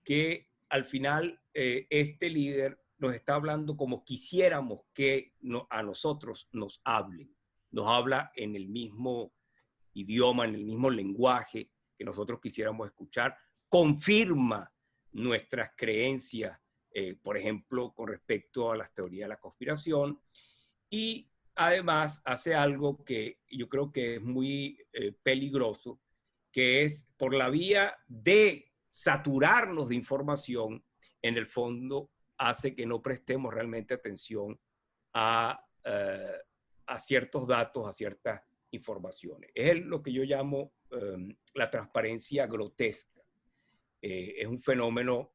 que al final este líder nos está hablando como quisiéramos que a nosotros nos hablen. Nos habla en el mismo idioma, en el mismo lenguaje que nosotros quisiéramos escuchar, confirma nuestras creencias, por ejemplo, con respecto a las teorías de la conspiración, y además hace algo que yo creo que es muy peligroso, que es por la vía de saturarnos de información, en el fondo hace que no prestemos realmente atención a ciertos datos, a ciertas informaciones. Es lo que yo llamo la transparencia grotesca. Es un fenómeno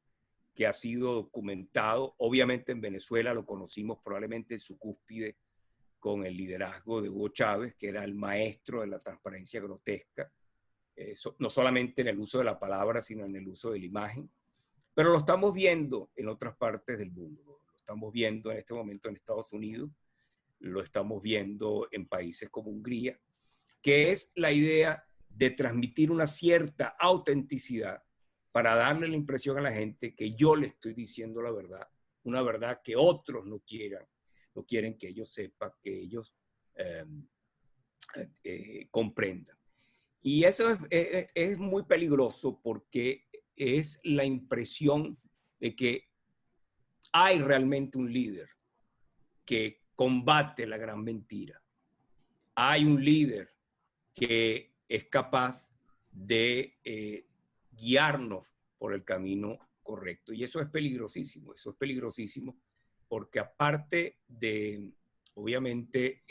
que ha sido documentado, obviamente en Venezuela lo conocimos probablemente en su cúspide con el liderazgo de Hugo Chávez, que era el maestro de la transparencia grotesca, no solamente en el uso de la palabra, sino en el uso de la imagen. Pero lo estamos viendo en otras partes del mundo. Lo estamos viendo en este momento en Estados Unidos, lo estamos viendo en países como Hungría, que es la idea de transmitir una cierta autenticidad para darle la impresión a la gente que yo le estoy diciendo la verdad, una verdad que otros no quieren que ellos sepan, que ellos comprendan. Y eso es muy peligroso porque es la impresión de que hay realmente un líder que combate la gran mentira. Hay un líder que es capaz de guiarnos por el camino correcto. Y eso es peligrosísimo porque aparte de, obviamente,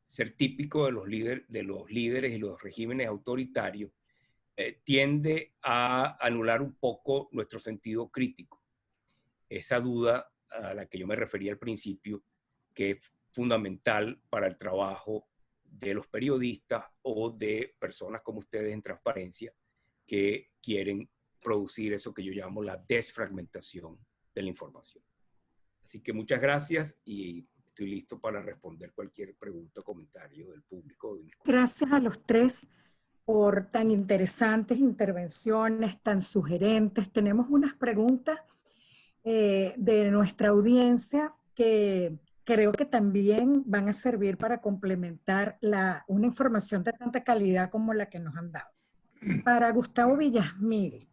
ser típico de los líderes y los regímenes autoritarios, tiende a anular un poco nuestro sentido crítico. Esa duda a la que yo me refería al principio, que es fundamental para el trabajo de los periodistas o de personas como ustedes en transparencia que quieren producir eso que yo llamo la desfragmentación de la información. Así que muchas gracias y estoy listo para responder cualquier pregunta o comentario del público. Gracias a los tres por tan interesantes intervenciones, tan sugerentes. Tenemos unas preguntas de nuestra audiencia que creo que también van a servir para complementar una información de tanta calidad como la que nos han dado. Para Gustavo Villasmil,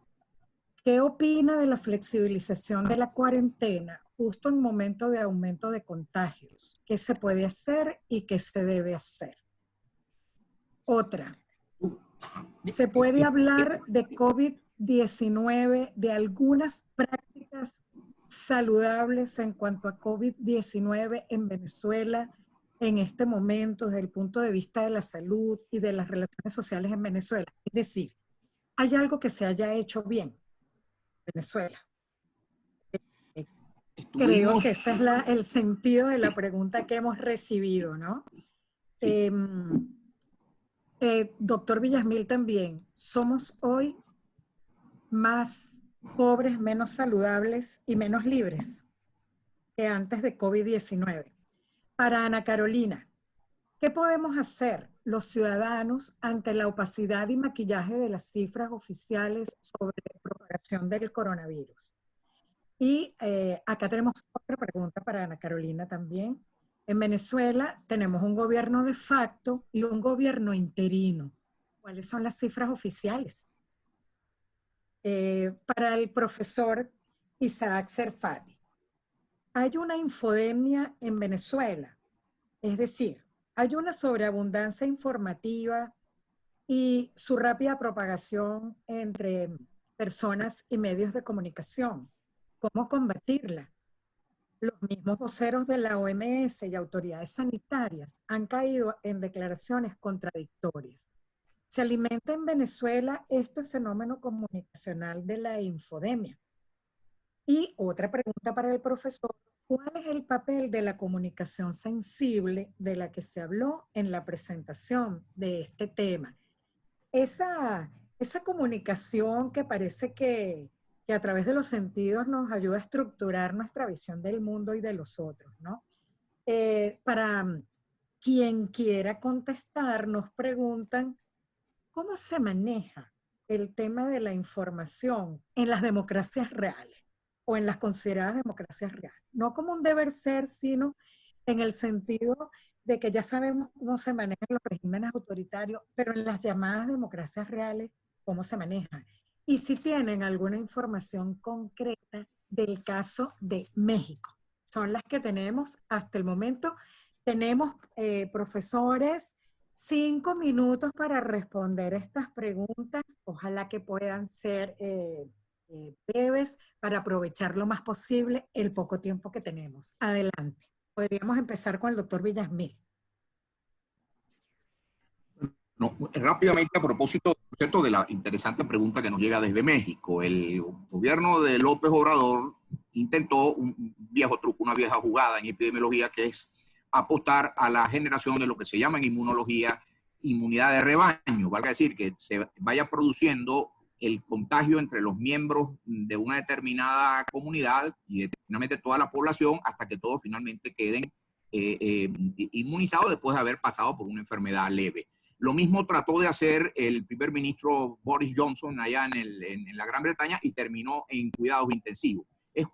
¿qué opina de la flexibilización de la cuarentena justo en momento de aumento de contagios? ¿Qué se puede hacer y qué se debe hacer? Otra, ¿se puede hablar de COVID-19, de algunas prácticas saludables en cuanto a COVID-19 en Venezuela en este momento desde el punto de vista de la salud y de las relaciones sociales en Venezuela? Es decir, ¿hay algo que se haya hecho bien en Venezuela? Creo que ese es el sentido de la pregunta que hemos recibido, ¿no? Sí. Doctor Villasmil también, ¿somos hoy más pobres, menos saludables y menos libres que antes de COVID-19? Para Ana Carolina, ¿qué podemos hacer los ciudadanos ante la opacidad y maquillaje de las cifras oficiales sobre la propagación del coronavirus. Y acá tenemos otra pregunta para Ana Carolina también. En Venezuela tenemos un gobierno de facto y un gobierno interino. ¿Cuáles son las cifras oficiales? Para el profesor Isaac Serfati, hay una infodemia en Venezuela, es decir, hay una sobreabundancia informativa y su rápida propagación entre personas y medios de comunicación. ¿Cómo combatirla? Los mismos voceros de la OMS y autoridades sanitarias han caído en declaraciones contradictorias. Se alimenta en Venezuela este fenómeno comunicacional de la infodemia. Y otra pregunta para el profesor, ¿cuál es el papel de la comunicación sensible de la que se habló en la presentación de este tema? Esa comunicación que parece que a través de los sentidos nos ayuda a estructurar nuestra visión del mundo y de los otros, ¿no? Para quien quiera contestar, nos preguntan, ¿cómo se maneja el tema de la información en las democracias reales o en las consideradas democracias reales? No como un deber ser, sino en el sentido de que ya sabemos cómo se manejan los regímenes autoritarios, pero en las llamadas democracias reales, ¿cómo se manejan? Y si tienen alguna información concreta del caso de México. Son las que tenemos hasta el momento. Tenemos profesores 5 minutos para responder estas preguntas. Ojalá que puedan ser breves para aprovechar lo más posible el poco tiempo que tenemos. Adelante. Podríamos empezar con el doctor Villasmil. No, rápidamente a propósito, ¿cierto?, de la interesante pregunta que nos llega desde México. El gobierno de López Obrador intentó un viejo truco, una vieja jugada en epidemiología, que es apostar a la generación de lo que se llama en inmunología inmunidad de rebaño. Valga decir que se vaya produciendo el contagio entre los miembros de una determinada comunidad y determinadamente toda la población hasta que todos finalmente queden inmunizados después de haber pasado por una enfermedad leve. Lo mismo trató de hacer el primer ministro Boris Johnson allá en la Gran Bretaña y terminó en cuidados intensivos. Es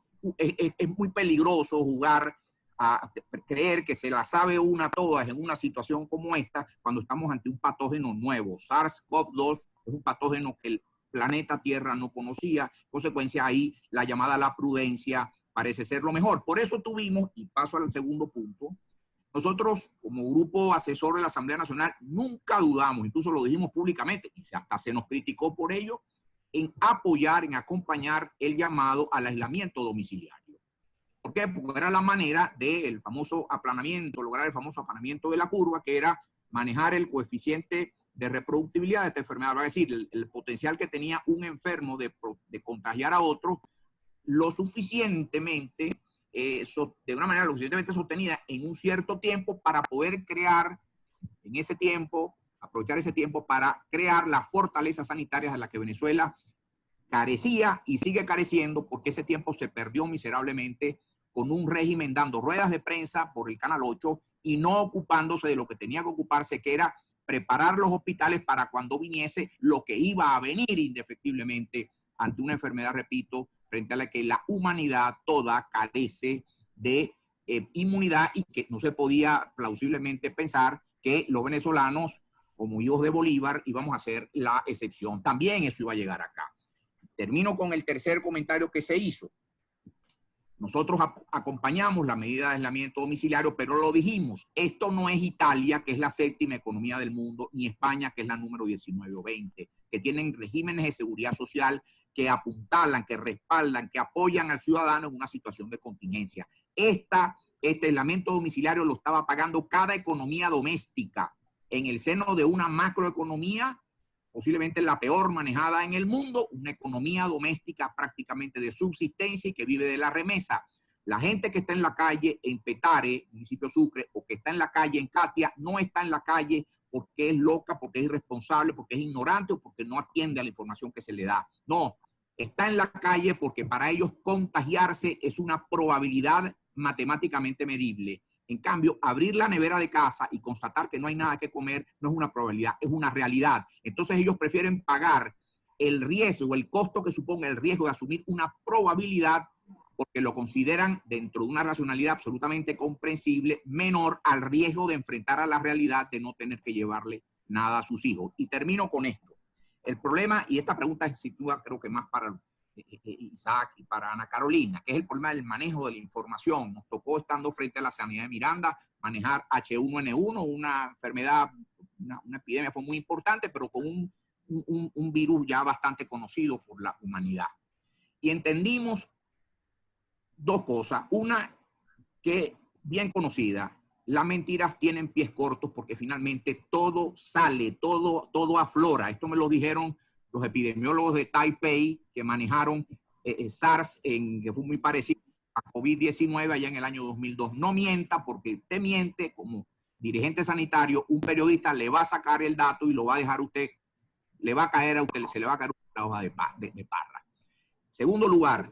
muy peligroso jugar a creer que se la sabe una todas en una situación como esta cuando estamos ante un patógeno nuevo. SARS-CoV-2 es un patógeno que el planeta Tierra no conocía. En consecuencia, ahí la llamada a la prudencia parece ser lo mejor. Por eso tuvimos, y paso al segundo punto, nosotros como grupo asesor de la Asamblea Nacional nunca dudamos, incluso lo dijimos públicamente, y hasta se nos criticó por ello, en apoyar, en acompañar el llamado al aislamiento domiciliario. ¿Por qué? Porque era la manera del famoso aplanamiento, lograr el famoso aplanamiento de la curva, que era manejar el coeficiente de reproductibilidad de esta enfermedad, va a decir, el potencial que tenía un enfermo de contagiar a otro, lo suficientemente, de una manera lo suficientemente sostenida en un cierto tiempo para poder crear en ese tiempo, aprovechar ese tiempo para crear las fortalezas sanitarias de las que Venezuela carecía y sigue careciendo, porque ese tiempo se perdió miserablemente con un régimen dando ruedas de prensa por el Canal 8 y no ocupándose de lo que tenía que ocuparse, que era preparar los hospitales para cuando viniese lo que iba a venir indefectiblemente ante una enfermedad, repito, frente a la que la humanidad toda carece de inmunidad y que no se podía plausiblemente pensar que los venezolanos, como hijos de Bolívar, íbamos a ser la excepción. También eso iba a llegar acá. Termino con el tercer comentario que se hizo. Nosotros acompañamos la medida de aislamiento domiciliario, pero lo dijimos, esto no es Italia, que es la séptima economía del mundo, ni España, que es la número 19 o 20, que tienen regímenes de seguridad social que apuntalan, que respaldan, que apoyan al ciudadano en una situación de contingencia. Este aislamiento domiciliario lo estaba pagando cada economía doméstica en el seno de una macroeconomía, posiblemente la peor manejada en el mundo, una economía doméstica prácticamente de subsistencia y que vive de la remesa. La gente que está en la calle en Petare, municipio Sucre, o que está en la calle en Catia, no está en la calle porque es loca, porque es irresponsable, porque es ignorante o porque no atiende a la información que se le da. No, está en la calle porque para ellos contagiarse es una probabilidad matemáticamente medible. En cambio, abrir la nevera de casa y constatar que no hay nada que comer no es una probabilidad, es una realidad. Entonces ellos prefieren pagar el riesgo, el costo que suponga el riesgo de asumir una probabilidad, porque lo consideran dentro de una racionalidad absolutamente comprensible, menor al riesgo de enfrentar a la realidad de no tener que llevarle nada a sus hijos. Y termino con esto. El problema, y esta pregunta se sitúa creo que más para Isaac y para Ana Carolina, que es el problema del manejo de la información. Nos tocó, estando frente a la Sanidad de Miranda, manejar H1N1, una enfermedad, una epidemia fue muy importante, pero con un virus ya bastante conocido por la humanidad. Y entendimos dos cosas. Una, que bien conocida, las mentiras tienen pies cortos porque finalmente todo sale, todo aflora. Esto me lo dijeron los epidemiólogos de Taipei que manejaron SARS, que fue muy parecido a COVID-19 allá en el año 2002. No mienta, porque usted miente como dirigente sanitario, un periodista le va a sacar el dato y lo va a dejar usted, le va a caer a usted, se le va a caer la hoja de parra. Segundo lugar,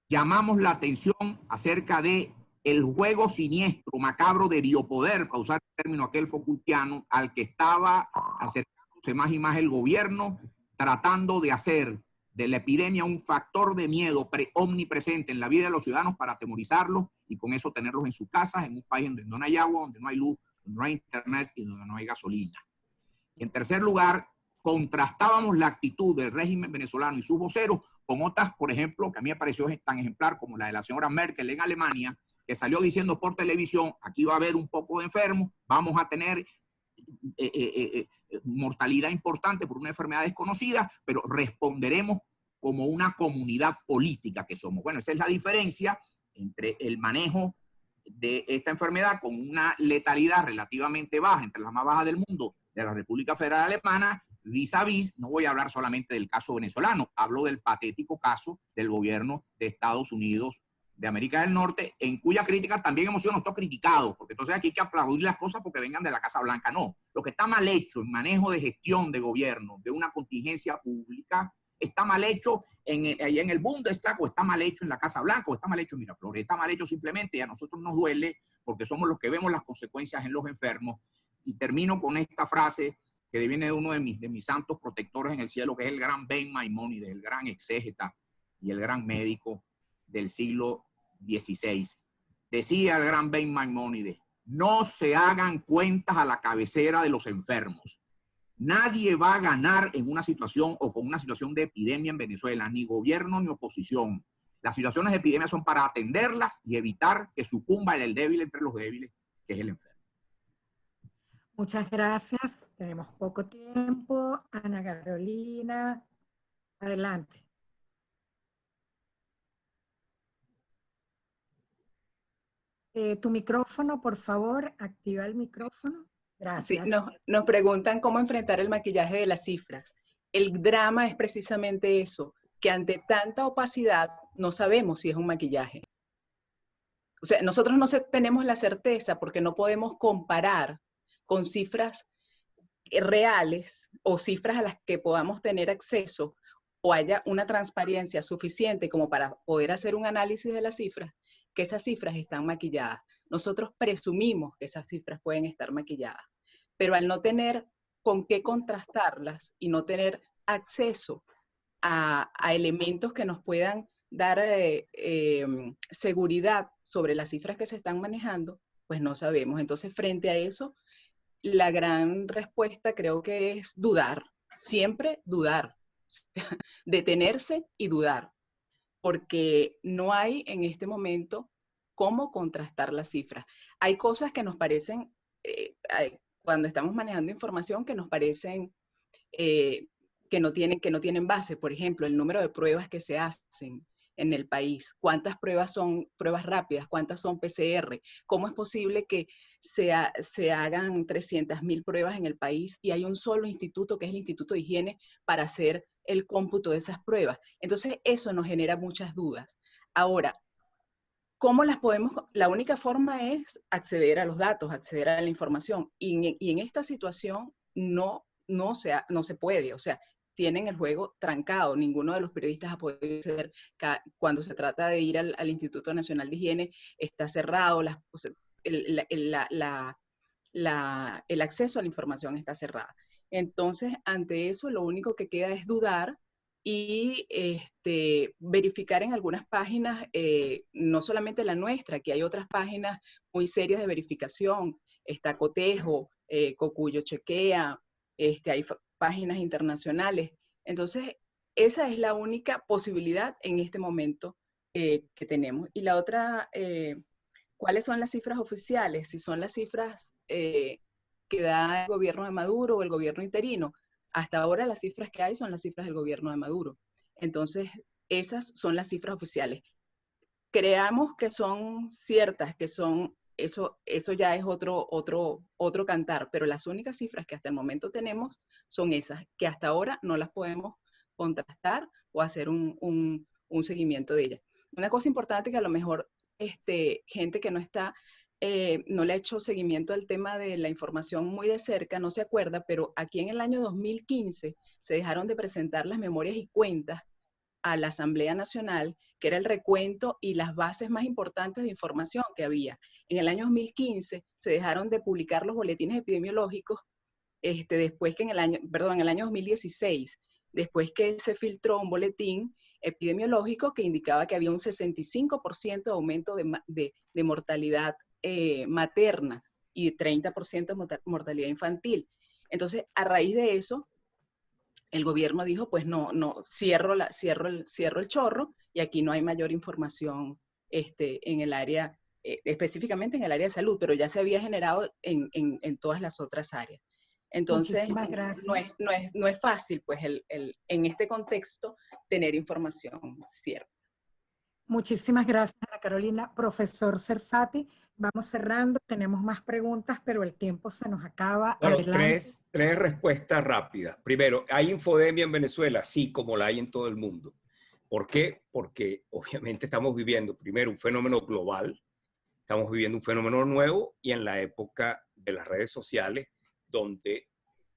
llamamos la atención acerca de el juego siniestro, macabro de biopoder, para usar el término aquel Foucaultiano, al que estaba acercándose más y más el gobierno, tratando de hacer de la epidemia un factor de miedo omnipresente en la vida de los ciudadanos para atemorizarlos y con eso tenerlos en sus casas, en un país donde no hay agua, donde no hay luz, donde no hay internet y donde no hay gasolina. Y en tercer lugar, contrastábamos la actitud del régimen venezolano y sus voceros con otras, por ejemplo, que a mí me pareció tan ejemplar como la de la señora Merkel en Alemania, que salió diciendo por televisión, aquí va a haber un poco de enfermos, vamos a tener mortalidad importante por una enfermedad desconocida, pero responderemos como una comunidad política que somos. Bueno, esa es la diferencia entre el manejo de esta enfermedad con una letalidad relativamente baja, entre las más bajas del mundo, de la República Federal Alemana, vis a vis. No voy a hablar solamente del caso venezolano, hablo del patético caso del gobierno de Estados Unidos de América del Norte, en cuya crítica también hemos sido nosotros criticados, porque entonces aquí hay que aplaudir las cosas porque vengan de la Casa Blanca. No, lo que está mal hecho en manejo de gestión de gobierno, de una contingencia pública, está mal hecho allá en el Bundestag, o está mal hecho en la Casa Blanca, o está mal hecho en Miraflores, está mal hecho simplemente, y a nosotros nos duele porque somos los que vemos las consecuencias en los enfermos. Y termino con esta frase que viene de uno de mis santos protectores en el cielo, que es el gran Ben Maimónides, el gran exégeta y el gran médico del siglo XVI. Decía el gran Ben Maimónides: no se hagan cuentas a la cabecera de los enfermos. Nadie va a ganar en una situación o con una situación de epidemia en Venezuela, ni gobierno ni oposición. Las situaciones de epidemia son para atenderlas y evitar que sucumba el débil entre los débiles, que es el enfermo. Muchas gracias. Tenemos poco tiempo. Ana Carolina, adelante. Tu micrófono, por favor, activa el micrófono. Gracias. Sí, nos preguntan cómo enfrentar el maquillaje de las cifras. El drama es precisamente eso, que ante tanta opacidad no sabemos si es un maquillaje. O sea, nosotros no tenemos la certeza porque no podemos comparar con cifras reales o cifras a las que podamos tener acceso o haya una transparencia suficiente como para poder hacer un análisis de las cifras, que esas cifras están maquilladas. Nosotros presumimos que esas cifras pueden estar maquilladas, pero al no tener con qué contrastarlas y no tener acceso a elementos que nos puedan dar seguridad sobre las cifras que se están manejando, pues no sabemos. Entonces, frente a eso, la gran respuesta creo que es dudar, siempre dudar, detenerse y dudar, porque no hay en este momento cómo contrastar las cifras. Hay cosas que nos parecen, cuando estamos manejando información, que nos parecen que no tienen base. Por ejemplo, el número de pruebas que se hacen en el país. ¿Cuántas pruebas son pruebas rápidas? ¿Cuántas son PCR? ¿Cómo es posible que se hagan 300.000 pruebas en el país y hay un solo instituto, que es el Instituto de Higiene, para hacer el cómputo de esas pruebas? Entonces, eso nos genera muchas dudas. Ahora, ¿cómo las podemos? La única forma es acceder a los datos, acceder a la información. Y en esta situación no se puede. O sea, tienen el juego trancado. Ninguno de los periodistas ha podido acceder. Cuando se trata de ir al Instituto Nacional de Higiene, está cerrado. el acceso a la información está cerrada. Entonces, ante eso, lo único que queda es dudar y verificar en algunas páginas, no solamente la nuestra, que hay otras páginas muy serias de verificación. Está Cotejo, Cocuyo Chequea, hay páginas internacionales. Entonces, esa es la única posibilidad en este momento que tenemos. Y la otra, ¿cuáles son las cifras oficiales? Si son las cifras que da el gobierno de Maduro o el gobierno interino. Hasta ahora las cifras que hay son las cifras del gobierno de Maduro. Entonces, esas son las cifras oficiales. Creamos que son ciertas, que son, eso ya es otro cantar, pero las únicas cifras que hasta el momento tenemos son esas, que hasta ahora no las podemos contrastar o hacer un seguimiento de ellas. Una cosa importante que a lo mejor gente que no está, no le ha hecho seguimiento al tema de la información muy de cerca, no se acuerda, pero aquí en el año 2015 se dejaron de presentar las memorias y cuentas a la Asamblea Nacional, que era el recuento y las bases más importantes de información que había. En el año 2015 se dejaron de publicar los boletines epidemiológicos, después que en el año 2016, después que se filtró un boletín epidemiológico que indicaba que había un 65% de aumento de mortalidad materna y 30% de mortalidad infantil. Entonces, a raíz de eso, el gobierno dijo, pues no, cierro el chorro y aquí no hay mayor información en el área, específicamente en el área de salud, pero ya se había generado en todas las otras áreas. Entonces, Muchísimas gracias. no es fácil, pues, en este contexto, tener información cierta. Muchísimas gracias, Ana Carolina. Profesor Serfati, vamos cerrando, tenemos más preguntas, pero el tiempo se nos acaba. Bueno, Adelante. tres respuestas rápidas. Primero, ¿hay infodemia en Venezuela? Sí, como la hay en todo el mundo. ¿Por qué? Porque obviamente estamos viviendo, primero, un fenómeno global, estamos viviendo un fenómeno nuevo y en la época de las redes sociales, donde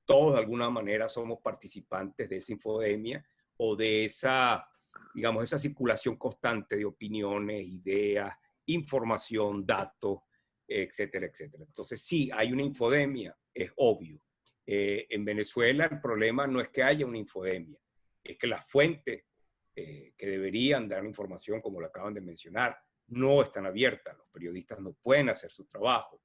todos de alguna manera somos participantes de esa infodemia o de esa, digamos, esa circulación constante de opiniones, ideas, información, datos, etcétera, etcétera. Entonces, sí, hay una infodemia, es obvio. En Venezuela el problema no es que haya una infodemia, es que las fuentes que deberían dar información, como lo acaban de mencionar, no están abiertas. Los periodistas no pueden hacer su trabajo.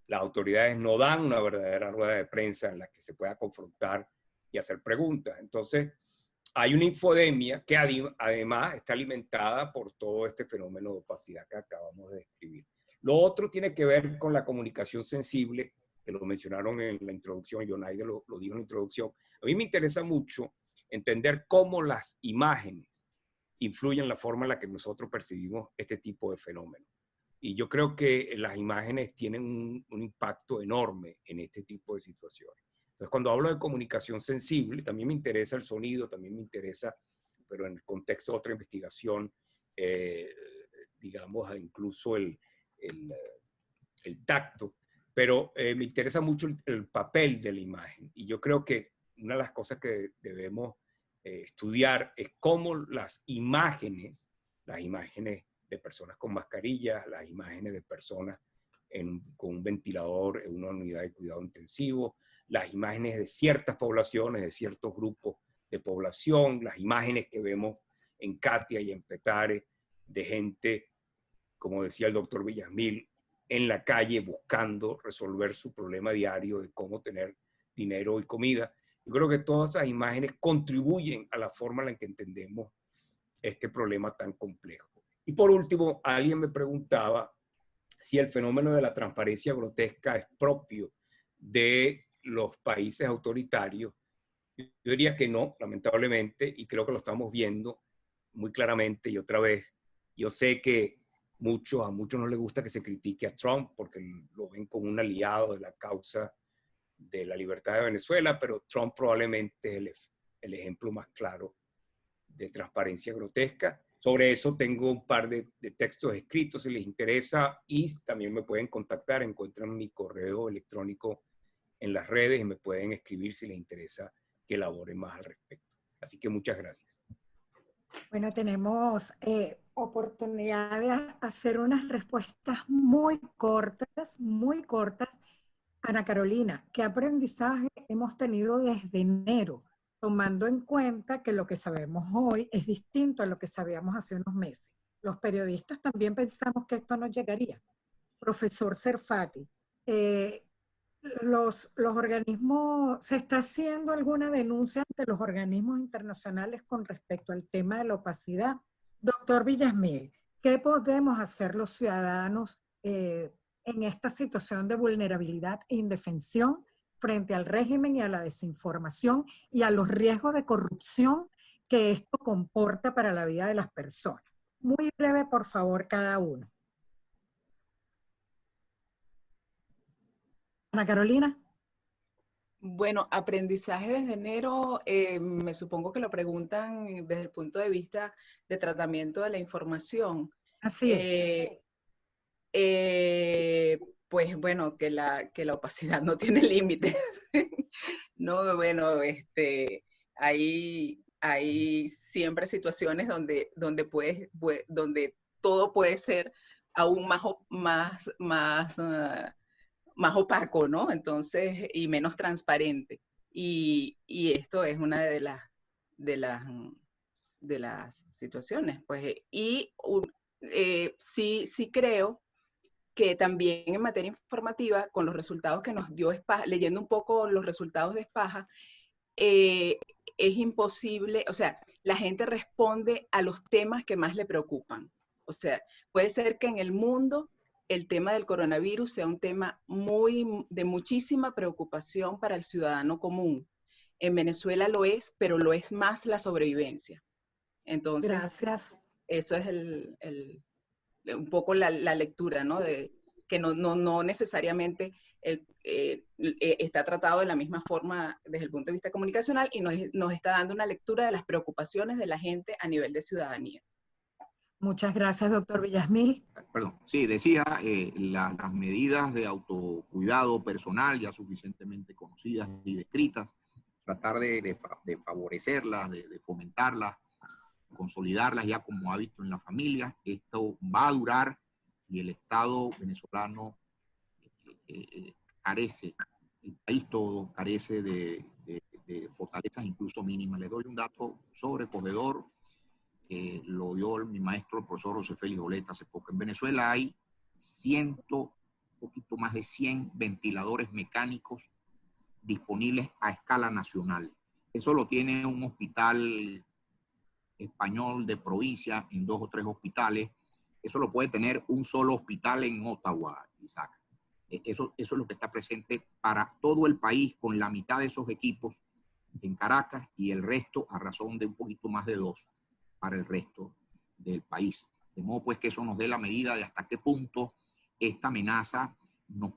Las autoridades no dan una verdadera rueda de prensa en la que se pueda confrontar y hacer preguntas. Entonces, hay una infodemia que además está alimentada por todo este fenómeno de opacidad que acabamos de describir. Lo otro tiene que ver con la comunicación sensible, que lo mencionaron en la introducción, Yonaide lo dijo en la introducción. A mí me interesa mucho entender cómo las imágenes influyen en la forma en la que nosotros percibimos este tipo de fenómenos. Y yo creo que las imágenes tienen un impacto enorme en este tipo de situaciones. Entonces, cuando hablo de comunicación sensible, también me interesa el sonido, también me interesa, pero en el contexto de otra investigación, digamos, incluso el tacto, pero me interesa mucho el papel de la imagen. Y yo creo que una de las cosas que debemos estudiar es cómo las imágenes de personas con mascarillas, las imágenes de personas con un ventilador en una unidad de cuidado intensivo, las imágenes de ciertas poblaciones, de ciertos grupos de población, las imágenes que vemos en Katia y en Petare, de gente, como decía el doctor Villasmil, en la calle buscando resolver su problema diario de cómo tener dinero y comida. Yo creo que todas esas imágenes contribuyen a la forma en la que entendemos este problema tan complejo. Y por último, alguien me preguntaba si el fenómeno de la transparencia grotesca es propio de los países autoritarios. Yo diría que no, lamentablemente, y creo que lo estamos viendo muy claramente. Y otra vez, yo sé que a muchos no les gusta que se critique a Trump porque lo ven como un aliado de la causa de la libertad de Venezuela, pero Trump probablemente es el ejemplo más claro de transparencia grotesca. Sobre eso tengo un par de textos escritos si les interesa, y también me pueden contactar, encuentran mi correo electrónico en las redes y me pueden escribir si les interesa que elabore más al respecto. Así que muchas gracias. Bueno, tenemos oportunidad de hacer unas respuestas muy cortas, muy cortas. Ana Carolina, ¿qué aprendizaje hemos tenido desde enero, tomando en cuenta que lo que sabemos hoy es distinto a lo que sabíamos hace unos meses? Los periodistas también pensamos que esto no llegaría. Profesor Serfati, eh, los organismos, ¿se está haciendo alguna denuncia ante los organismos internacionales con respecto al tema de la opacidad? Doctor Villasmil, ¿qué podemos hacer los ciudadanos en esta situación de vulnerabilidad e indefensión frente al régimen y a la desinformación y a los riesgos de corrupción que esto comporta para la vida de las personas? Muy breve, por favor, cada uno. Ana Carolina. Bueno, aprendizaje desde enero, me supongo que lo preguntan desde el punto de vista de tratamiento de la información. Así es. Pues bueno, que la opacidad no tiene límites. No, bueno, hay siempre situaciones donde todo puede ser aún más opaco, ¿no? Entonces, y menos transparente. Y esto es una de las situaciones, pues. Sí creo que también en materia informativa, con los resultados que nos dio Espaja, leyendo un poco los resultados de Espaja, es imposible, o sea, la gente responde a los temas que más le preocupan. O sea, puede ser que en el mundo el tema del coronavirus sea un tema de muchísima preocupación para el ciudadano común. En Venezuela lo es, pero lo es más la sobrevivencia. Entonces, gracias. Eso es un poco la lectura, ¿no? De que no necesariamente está tratado de la misma forma desde el punto de vista comunicacional y nos está dando una lectura de las preocupaciones de la gente a nivel de ciudadanía. Muchas gracias, doctor Villasmil. Perdón, sí, decía, las medidas de autocuidado personal ya suficientemente conocidas y descritas, tratar de favorecerlas, de fomentarlas, consolidarlas ya como hábito en la familia. Esto va a durar y el Estado venezolano carece, el país todo carece de fortalezas incluso mínimas. Les doy un dato sobrecogedor. Lo dio mi maestro, el profesor José Félix Oleta, hace poco. En Venezuela hay un poquito más de 100 ventiladores mecánicos disponibles a escala nacional. Eso lo tiene un hospital español de provincia en 2 o 3 hospitales. Eso lo puede tener un solo hospital en Ottawa, Isaac. Eso es lo que está presente para todo el país, con la mitad de esos equipos en Caracas y el resto a razón de un poquito más de 2 para el resto del país. De modo pues que eso nos dé la medida de hasta qué punto esta amenaza nos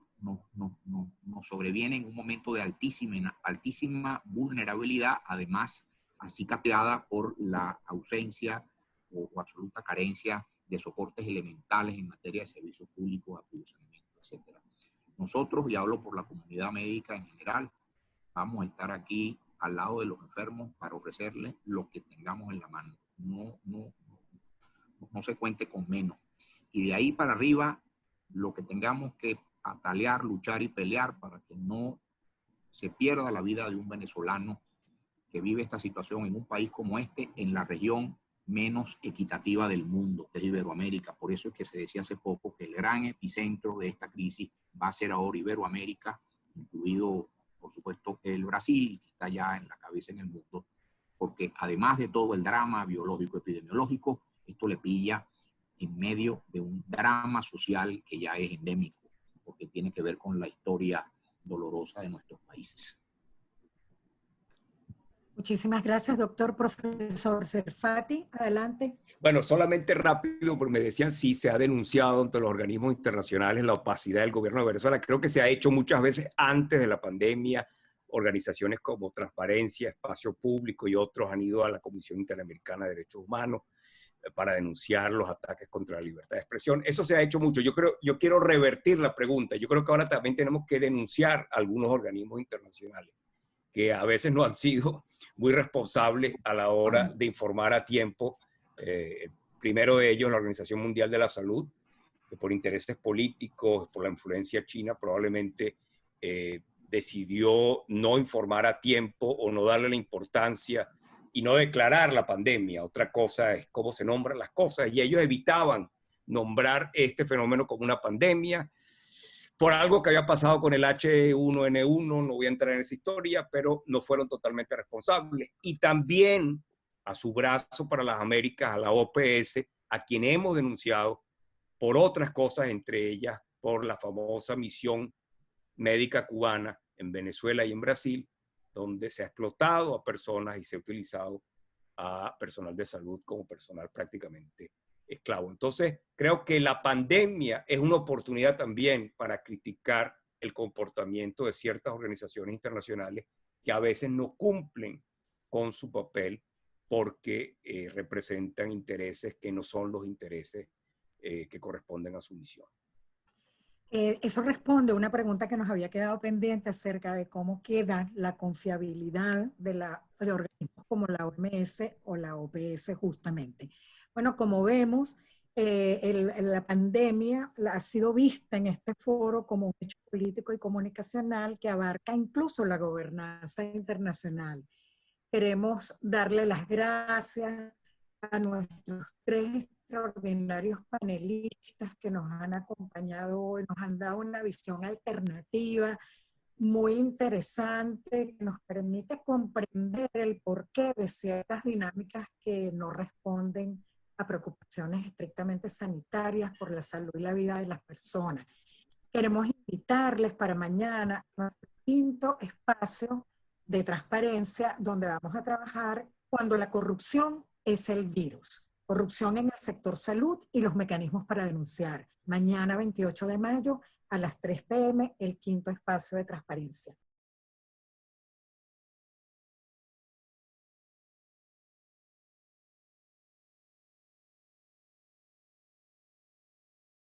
sobreviene en un momento de altísima vulnerabilidad, además acicateada por la ausencia o absoluta carencia de soportes elementales en materia de servicios públicos, aprovisionamiento, etc. Nosotros, y hablo por la comunidad médica en general, vamos a estar aquí al lado de los enfermos para ofrecerles lo que tengamos en la mano. No se cuente con menos. Y de ahí para arriba, lo que tengamos que patalear, luchar y pelear para que no se pierda la vida de un venezolano que vive esta situación en un país como este, en la región menos equitativa del mundo, que es Iberoamérica. Por eso es que se decía hace poco que el gran epicentro de esta crisis va a ser ahora Iberoamérica, incluido, por supuesto, el Brasil, que está ya en la cabeza en el mundo, porque además de todo el drama biológico epidemiológico, esto le pilla en medio de un drama social que ya es endémico, porque tiene que ver con la historia dolorosa de nuestros países. Muchísimas gracias, doctor. Profesor Serfati, adelante. Bueno, solamente rápido, porque me decían sí, se ha denunciado ante los organismos internacionales la opacidad del gobierno de Venezuela. Creo que se ha hecho muchas veces antes de la pandemia. Organizaciones como Transparencia, Espacio Público y otros han ido a la Comisión Interamericana de Derechos Humanos para denunciar los ataques contra la libertad de expresión. Eso se ha hecho mucho. Yo quiero revertir la pregunta. Yo creo que ahora también tenemos que denunciar a algunos organismos internacionales que a veces no han sido muy responsables a la hora de informar a tiempo. Primero de ellos, la Organización Mundial de la Salud, que por intereses políticos, por la influencia china, probablemente decidió no informar a tiempo o no darle la importancia y no declarar la pandemia. Otra cosa es cómo se nombran las cosas, y ellos evitaban nombrar este fenómeno como una pandemia por algo que había pasado con el H1N1, no voy a entrar en esa historia, pero no fueron totalmente responsables. Y también a su brazo para las Américas, a la OPS, a quien hemos denunciado por otras cosas, entre ellas por la famosa misión médica cubana en Venezuela y en Brasil, donde se ha explotado a personas y se ha utilizado a personal de salud como personal prácticamente esclavo. Entonces, creo que la pandemia es una oportunidad también para criticar el comportamiento de ciertas organizaciones internacionales que a veces no cumplen con su papel porque representan intereses que no son los intereses que corresponden a su misión. Eso responde a una pregunta que nos había quedado pendiente acerca de cómo queda la confiabilidad de organismos como la OMS o la OPS justamente. Bueno, como vemos, la pandemia ha sido vista en este foro como un hecho político y comunicacional que abarca incluso la gobernanza internacional. Queremos darle las gracias a nuestros 3 extraordinarios panelistas que nos han acompañado hoy, nos han dado una visión alternativa muy interesante que nos permite comprender el porqué de ciertas dinámicas que no responden a preocupaciones estrictamente sanitarias por la salud y la vida de las personas. Queremos invitarles para mañana a nuestro 5º espacio de transparencia, donde vamos a trabajar cuando la corrupción es el virus. Corrupción en el sector salud y los mecanismos para denunciar. Mañana 28 de mayo a las 3 p.m. el 5º espacio de transparencia.